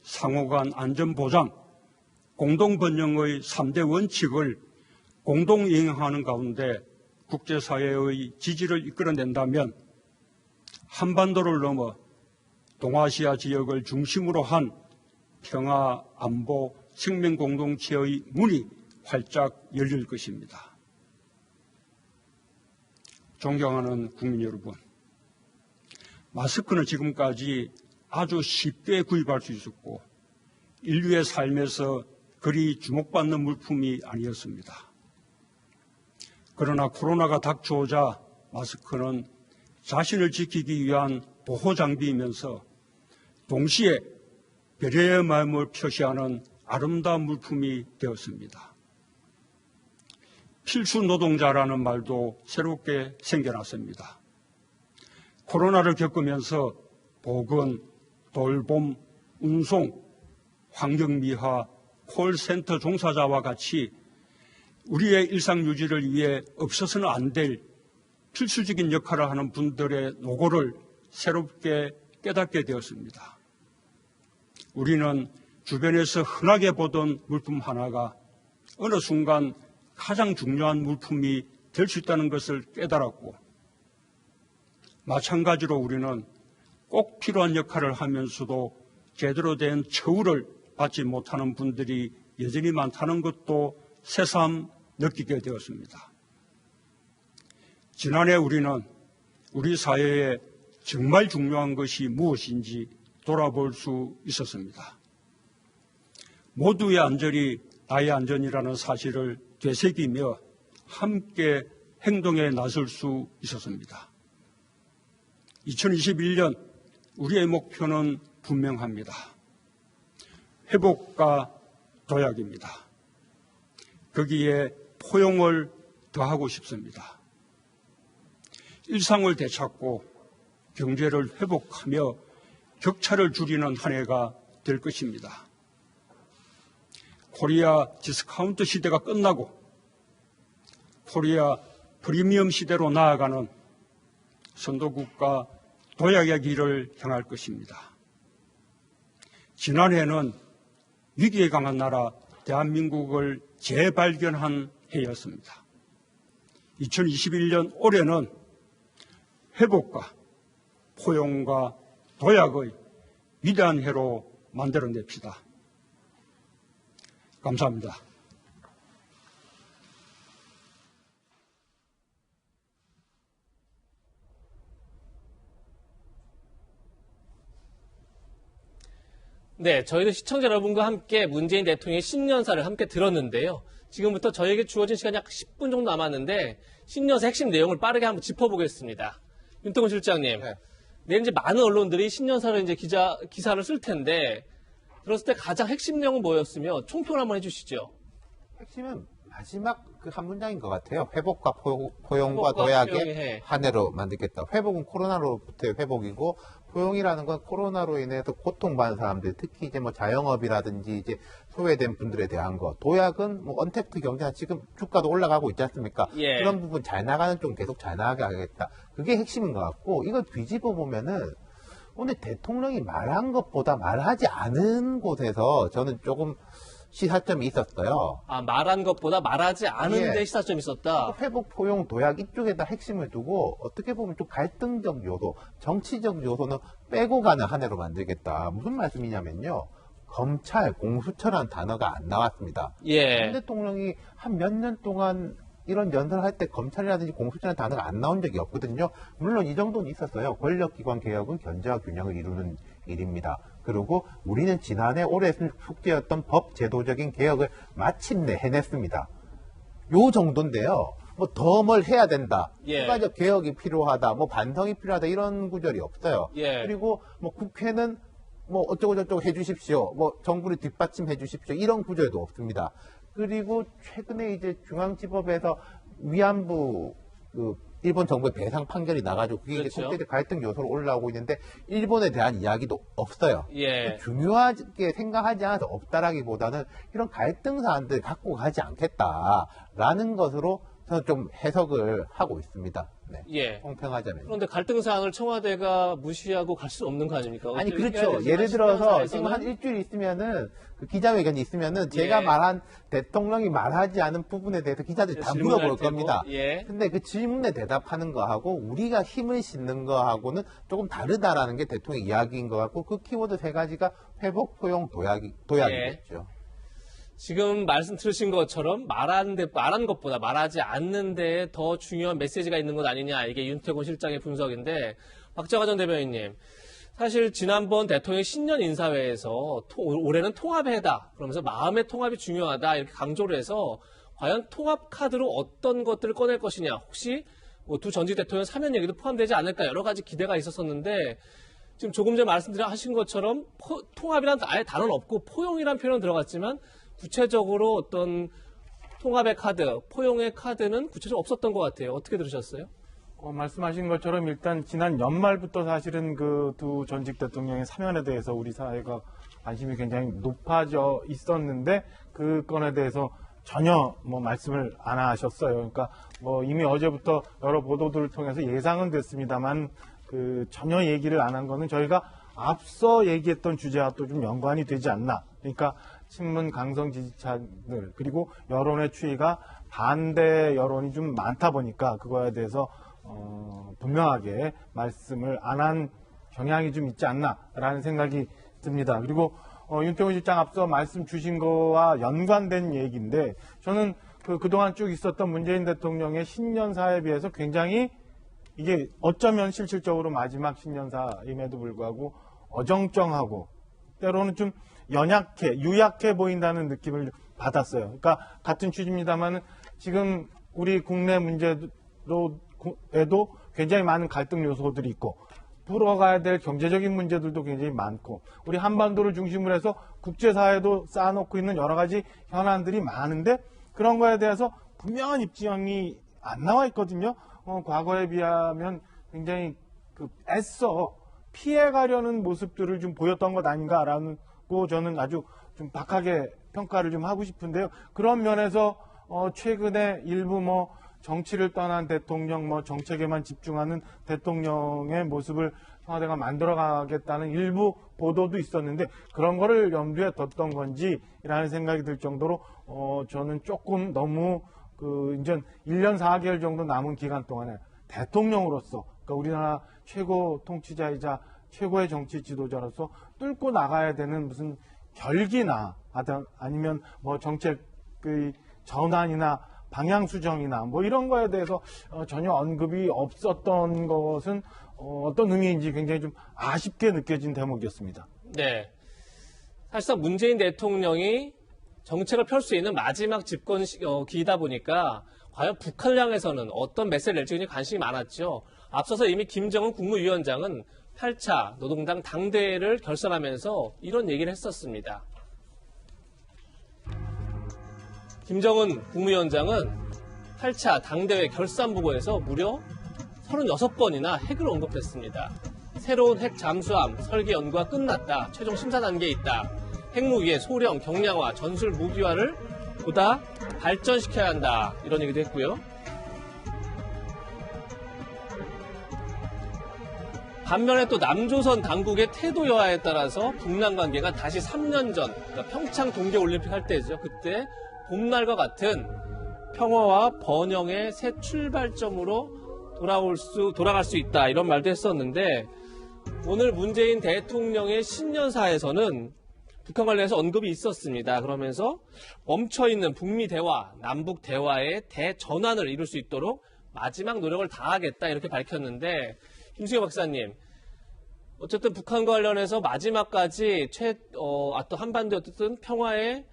상호간 안전보장, 공동번영의 3대 원칙을 공동 이행하는 가운데 국제사회의 지지를 이끌어낸다면 한반도를 넘어 동아시아 지역을 중심으로 한 평화, 안보, 생명 공동체의 문이 활짝 열릴 것입니다. 존경하는 국민 여러분, 마스크는 지금까지 아주 쉽게 구입할 수 있었고 인류의 삶에서 그리 주목받는 물품이 아니었습니다. 그러나 코로나가 닥쳐오자 마스크는 자신을 지키기 위한 보호 장비이면서 동시에 배려의 마음을 표시하는 아름다운 물품이 되었습니다. 필수 노동자라는 말도 새롭게 생겨났습니다. 코로나를 겪으면서 보건, 돌봄, 운송, 환경미화, 콜센터 종사자와 같이 우리의 일상 유지를 위해 없어서는 안 될 필수적인 역할을 하는 분들의 노고를 새롭게 깨닫게 되었습니다. 우리는 주변에서 흔하게 보던 물품 하나가 어느 순간 가장 중요한 물품이 될 수 있다는 것을 깨달았고, 마찬가지로 우리는 꼭 필요한 역할을 하면서도 제대로 된 처우를 받지 못하는 분들이 여전히 많다는 것도 새삼 느끼게 되었습니다. 지난해 우리는 우리 사회에 정말 중요한 것이 무엇인지 돌아볼 수 있었습니다. 모두의 안전이 나의 안전이라는 사실을 되새기며 함께 행동에 나설 수 있었습니다. 2021년 우리의 목표는 분명합니다. 회복과 도약입니다. 거기에 포용을 더하고 싶습니다. 일상을 되찾고 경제를 회복하며 격차를 줄이는 한 해가 될 것입니다. 코리아 디스카운트 시대가 끝나고 코리아 프리미엄 시대로 나아가는 선도국가 도약의 길을 향할 것입니다. 지난해는 위기에 강한 나라 대한민국을 재발견한 해였습니다. 2021년 올해는 회복과 포용과 도약의 위대한 해로 만들어냅시다. 감사합니다. 네, 저희도 시청자 여러분과 함께 문재인 대통령의 신년사를 함께 들었는데요. 지금부터 저에게 주어진 시간이 약 10분 정도 남았는데 신년사 핵심 내용을 빠르게 한번 짚어보겠습니다. 윤태곤 실장님, 내일 이제 많은 언론들이 신년사를 이제 기사를 쓸 텐데 들었을 때 가장 핵심 내용은 뭐였으며 총평을 한번 해주시죠. 핵심은 마지막 그 한 문장인 것 같아요. 회복과 포용과 도약의 한 해로 만들겠다. 회복은 코로나로부터의 회복이고, 포용이라는 건 코로나로 인해서 고통받는 사람들, 특히 이제 뭐 자영업이라든지 이제 소외된 분들에 대한 거. 도약은 뭐 언택트 경제나 지금 주가도 올라가고 있지 않습니까? 예. 그런 부분 잘 나가는 쪽 계속 잘 나가게 하겠다. 그게 핵심인 것 같고, 이걸 뒤집어 보면은 오늘 대통령이 말한 것보다 말하지 않은 곳에서 저는 조금 시사점이 있었어요. 아, 말한 것보다 말하지 않은데 시사점이 있었다. 회복, 포용, 도약 이쪽에다 핵심을 두고 어떻게 보면 좀 갈등적 요소, 정치적 요소는 빼고 가는 한 해로 만들겠다. 무슨 말씀이냐면요. 검찰, 공수처라는 단어가 안 나왔습니다. 예. 문 대통령이 한 몇 년 동안 이런 연설을 할 때 검찰이라든지 공수처라는 단어가 안 나온 적이 없거든요. 물론 이 정도는 있었어요. 권력기관 개혁은 견제와 균형을 이루는 일입니다. 그리고 우리는 지난해 올해 숙제였던 법 제도적인 개혁을 마침내 해냈습니다. 요 정도인데요. 뭐 더 뭘 해야 된다. 예. 추가적 개혁이 필요하다. 뭐 반성이 필요하다. 이런 구절이 없어요. 예. 그리고 뭐 국회는 뭐 어쩌고저쩌고 해주십시오. 뭐 정부를 뒷받침해 주십시오. 이런 구절도 없습니다. 그리고 최근에 이제 중앙지법에서 위안부 일본 정부의 배상 판결이 나가지고 그게 그렇죠. 이제 국제적 갈등 요소로 올라오고 있는데 일본에 대한 이야기도 없어요. 예. 중요하게 생각하지 않아서 없다라기보다는 이런 갈등 사안들 갖고 가지 않겠다라는 것으로 저는 좀 해석을 하고 있습니다. 네. 예. 평평하자면. 그런데 갈등 사안을 청와대가 무시하고 갈 수 없는 거 아닙니까? 아니, 어떻게 그렇죠. 해야 되지? 예를 들어서 신년사에서는? 지금 한 일주일 있으면은 그 기자회견이 있으면은 제가 예. 말한 대통령이 말하지 않은 부분에 대해서 기자들이 다 질문할 물어볼 테고. 겁니다. 예. 근데 그 질문에 대답하는 거하고 우리가 힘을 싣는 거하고는 조금 다르다라는 게 대통령 이야기인 것 같고 그 키워드 세 가지가 회복, 포용, 도약이겠죠. 지금 말씀 들으신 것처럼 말한 것보다 말하지 않는 데에 더 중요한 메시지가 있는 것 아니냐. 이게 윤태곤 실장의 분석인데 박정하 전 대변인님. 사실 지난번 대통령 신년 인사회에서 올해는 통합해다. 그러면서 마음의 통합이 중요하다. 이렇게 강조를 해서 과연 통합 카드로 어떤 것들을 꺼낼 것이냐. 혹시 뭐 두 전직 대통령 사면 얘기도 포함되지 않을까. 여러 가지 기대가 있었었는데 지금 조금 전에 말씀하신 것처럼 통합이란 아예 단어는 없고 포용이란 표현은 들어갔지만 구체적으로 어떤 통합의 카드, 포용의 카드는 구체적으로 없었던 것 같아요. 어떻게 들으셨어요? 말씀하신 것처럼 일단 지난 연말부터 사실은 그 두 전직 대통령의 사면에 대해서 우리 사회가 관심이 굉장히 높아져 있었는데 그 건에 대해서 전혀 뭐 말씀을 안 하셨어요. 그러니까 뭐 이미 어제부터 여러 보도들을 통해서 예상은 됐습니다만 그 전혀 얘기를 안 한 거는 저희가 앞서 얘기했던 주제와 또 좀 연관이 되지 않나. 그러니까 친문 강성 지지자들 그리고 여론의 추이가 반대 여론이 좀 많다 보니까 그거에 대해서 분명하게 말씀을 안 한 경향이 좀 있지 않나라는 생각이 듭니다. 그리고 윤태곤 실장 앞서 말씀 주신 거와 연관된 얘기인데 저는 그동안 쭉 있었던 문재인 대통령의 신년사에 비해서 굉장히 이게 어쩌면 실질적으로 마지막 신년사임에도 불구하고 어정쩡하고 때로는 좀 유약해 보인다는 느낌을 받았어요. 그러니까 같은 취지입니다만 지금 우리 국내 문제에도 굉장히 많은 갈등 요소들이 있고 풀어가야 될 경제적인 문제들도 굉장히 많고 우리 한반도를 중심으로 해서 국제사회도 쌓아놓고 있는 여러 가지 현안들이 많은데 그런 거에 대해서 분명한 입장이 안 나와 있거든요. 과거에 비하면 굉장히 애써 피해가려는 모습들을 좀 보였던 것 아닌가라는 저는 아주 좀 박하게 평가를 좀 하고 싶은데요. 그런 면에서 최근에 일부 정치를 떠난 대통령, 정책에만 집중하는 대통령의 모습을 청와대가 만들어가겠다는 일부 보도도 있었는데 그런 거를 염두에 뒀던 건지라는 생각이 들 정도로 저는 조금 너무 이제 1년 4개월 정도 남은 기간 동안에 대통령으로서 그러니까 우리나라 최고 통치자이자 최고의 정치 지도자로서 뚫고 나가야 되는 무슨 결기나 아니면 정책의 전환이나 방향 수정이나 이런 거에 대해서 전혀 언급이 없었던 것은 어떤 의미인지 굉장히 좀 아쉽게 느껴진 대목이었습니다. 네. 사실상 문재인 대통령이 정책을 펼 수 있는 마지막 집권 기이다 보니까 과연 북한을 향해서는 어떤 메시지를 낼지 굉장히 관심이 많았죠. 앞서서 이미 김정은 국무위원장은 8차 노동당 당대회를 결선하면서 이런 얘기를 했었습니다. 김정은 국무위원장은 8차 당대회 결산 보고에서 무려 36번이나 핵을 언급했습니다. 새로운 핵 잠수함 설계 연구가 끝났다. 최종 심사 단계에 있다. 핵무기의 소령, 경량화, 전술 무기화를 보다 발전시켜야 한다. 이런 얘기도 했고요. 반면에 또 남조선 당국의 태도 여하에 따라서 북남 관계가 다시 3년 전 그러니까 평창 동계올림픽 할 때죠. 그때 봄날과 같은 평화와 번영의 새 출발점으로 돌아갈 수 있다. 이런 말도 했었는데 오늘 문재인 대통령의 신년사에서는 북한 관련해서 언급이 있었습니다. 그러면서 멈춰있는 북미 대화, 남북 대화의 대전환을 이룰 수 있도록 마지막 노력을 다하겠다 이렇게 밝혔는데 김수경 박사님, 어쨌든 북한과 관련해서 마지막까지 또 한반도에 어쨌든 평화의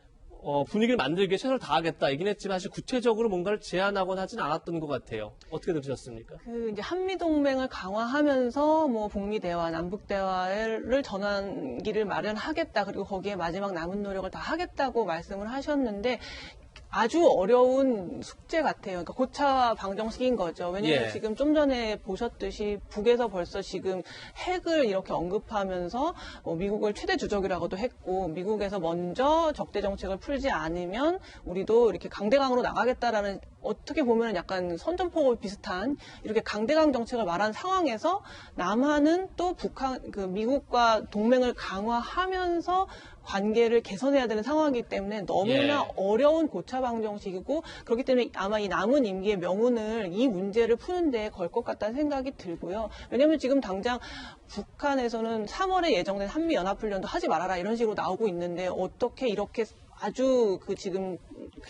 분위기를 만들기 위해 최선을 다하겠다 이긴 했지만 사실 구체적으로 뭔가를 제안하거나 하진 않았던 것 같아요. 어떻게 들으셨습니까? 이제 한미 동맹을 강화하면서 뭐 북미 대화, 남북 대화를 전환기를 마련하겠다. 그리고 거기에 마지막 남은 노력을 다 하겠다고 말씀을 하셨는데 아주 어려운 숙제 같아요. 그러니까 고차 방정식인 거죠. 왜냐하면 지금 좀 전에 보셨듯이 북에서 벌써 지금 핵을 이렇게 언급하면서 미국을 최대 주적이라고도 했고 미국에서 먼저 적대 정책을 풀지 않으면 우리도 이렇게 강대강으로 나가겠다라는 어떻게 보면 약간 선전포고 비슷한 이렇게 강대강 정책을 말한 상황에서 남한은 또 미국과 동맹을 강화하면서 관계를 개선해야 되는 상황이기 때문에 너무나 어려운 고차 방정식이고 그렇기 때문에 아마 이 남은 임기의 명운을 이 문제를 푸는 데에 걸 것 같다는 생각이 들고요. 왜냐하면 지금 당장 북한에서는 3월에 예정된 한미연합훈련도 하지 말아라 이런 식으로 나오고 있는데 어떻게 이렇게 아주 지금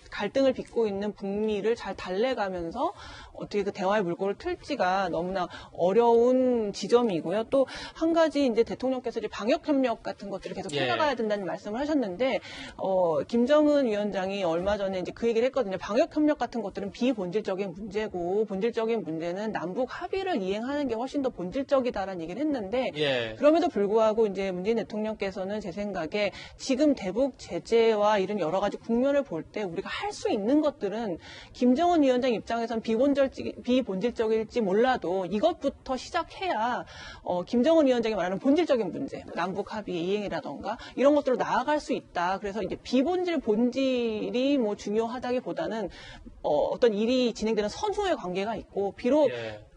갈등을 빚고 있는 북미를 잘 달래가면서 어떻게 그 대화의 물꼬를 틀지가 너무나 어려운 지점이고요. 또 한 가지 이제 대통령께서 이제 방역 협력 같은 것들을 계속 해나가야 된다는 말씀을 하셨는데 김정은 위원장이 얼마 전에 이제 그 얘기를 했거든요. 방역 협력 같은 것들은 비본질적인 문제고 본질적인 문제는 남북 합의를 이행하는 게 훨씬 더 본질적이다라는 얘기를 했는데 그럼에도 불구하고 이제 문재인 대통령께서는 제 생각에 지금 대북 제재와 이런 여러 가지 국면을 볼 때 우리가 할 수 있는 것들은 김정은 위원장 입장에선 비본질적일지 몰라도 이것부터 시작해야 김정은 위원장이 말하는 본질적인 문제, 남북 합의의 이행이라던가 이런 것들로 나아갈 수 있다. 그래서 이제 본질이 뭐 중요하다기보다는 어떤 일이 진행되는 선후의 관계가 있고 비록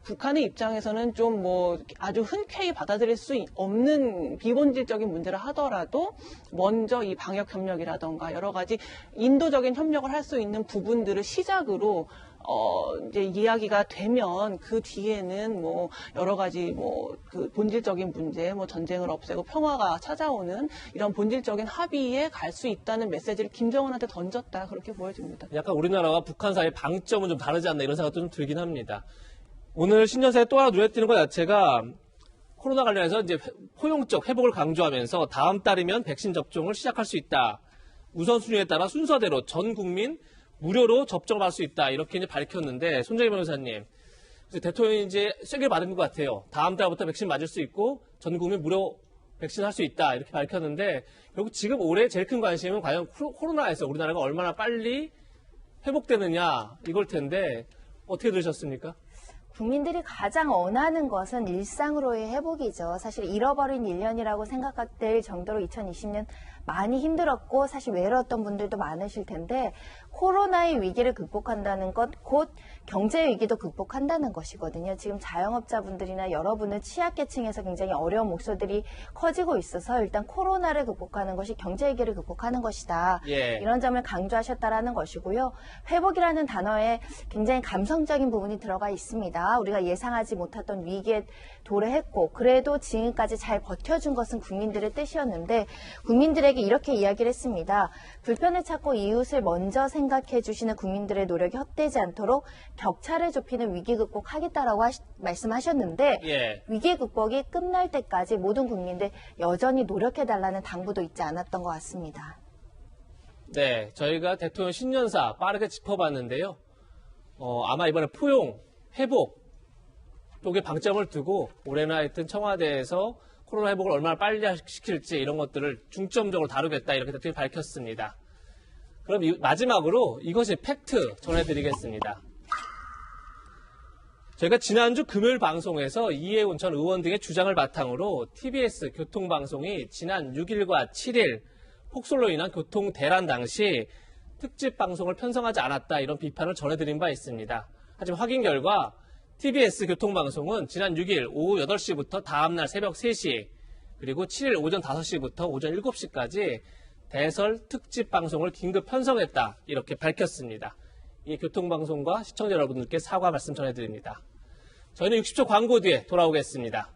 북한의 입장에서는 좀 뭐 아주 흔쾌히 받아들일 수 없는 비본질적인 문제를 하더라도 먼저 이 방역 협력이라던가 여러 가지 인도적인 협력을 할 수 있는 부분들을 시작으로 이제 이야기가 되면 그 뒤에는 뭐 여러 가지 그 본질적인 문제, 전쟁을 없애고 평화가 찾아오는 이런 본질적인 합의에 갈 수 있다는 메시지를 김정은한테 던졌다 그렇게 보여집니다. 약간 우리나라와 북한 사이의 방점은 좀 다르지 않나 이런 생각도 좀 들긴 합니다. 오늘 신년사에 또 하나 눈에 띄는 것 자체가 코로나 관련해서 이제 포용적 회복을 강조하면서 다음 달이면 백신 접종을 시작할 수 있다. 우선순위에 따라 순서대로 전 국민 무료로 접종을 받을 수 있다. 이렇게 이제 밝혔는데 손정희 변호사님, 대통령이 이제 쐐기를 받은 것 같아요. 다음 달부터 백신 맞을 수 있고 전 국민 무료 백신 할 수 있다. 이렇게 밝혔는데 결국 지금 올해 제일 큰 관심은 과연 코로나에서 우리나라가 얼마나 빨리 회복되느냐 이걸 텐데 어떻게 들으셨습니까? 국민들이 가장 원하는 것은 일상으로의 회복이죠. 사실 잃어버린 1년이라고 생각될 정도로 2020년 많이 힘들었고 사실 외로웠던 분들도 많으실 텐데 코로나의 위기를 극복한다는 것, 곧 경제 위기도 극복한다는 것이거든요. 지금 자영업자분들이나 여러분은 취약계층에서 굉장히 어려운 목소리들이 커지고 있어서 일단 코로나를 극복하는 것이 경제 위기를 극복하는 것이다. 이런 점을 강조하셨다라는 것이고요. 회복이라는 단어에 굉장히 감성적인 부분이 들어가 있습니다. 있다. 우리가 예상하지 못했던 위기에 도래했고 그래도 지금까지 잘 버텨준 것은 국민들의 뜻이었는데 국민들에게 이렇게 이야기를 했습니다. 불편을 찾고 이웃을 먼저 생각해 주시는 국민들의 노력이 헛되지 않도록 격차를 좁히는 위기 극복하겠다라고 말씀하셨는데 예. 위기 극복이 끝날 때까지 모든 국민들 여전히 노력해달라는 당부도 있지 않았던 것 같습니다. 네, 저희가 대통령 신년사 빠르게 짚어봤는데요. 아마 이번에 포용, 회복 쪽에 방점을 두고 올해는 하여튼 청와대에서 코로나 회복을 얼마나 빨리 시킬지 이런 것들을 중점적으로 다루겠다 이렇게 대통령이 밝혔습니다. 그럼 마지막으로 이것이 팩트 전해드리겠습니다. 저희가 지난주 금요일 방송에서 이해운 전 의원 등의 주장을 바탕으로 TBS 교통방송이 지난 6일과 7일 폭설로 인한 교통 대란 당시 특집 방송을 편성하지 않았다 이런 비판을 전해드린 바 있습니다. 하지만 확인 결과 TBS 교통방송은 지난 6일 오후 8시부터 다음날 새벽 3시 그리고 7일 오전 5시부터 오전 7시까지 대설 특집 방송을 긴급 편성했다 이렇게 밝혔습니다. 이 교통방송과 시청자 여러분들께 사과 말씀 전해드립니다. 저희는 60초 광고 뒤에 돌아오겠습니다.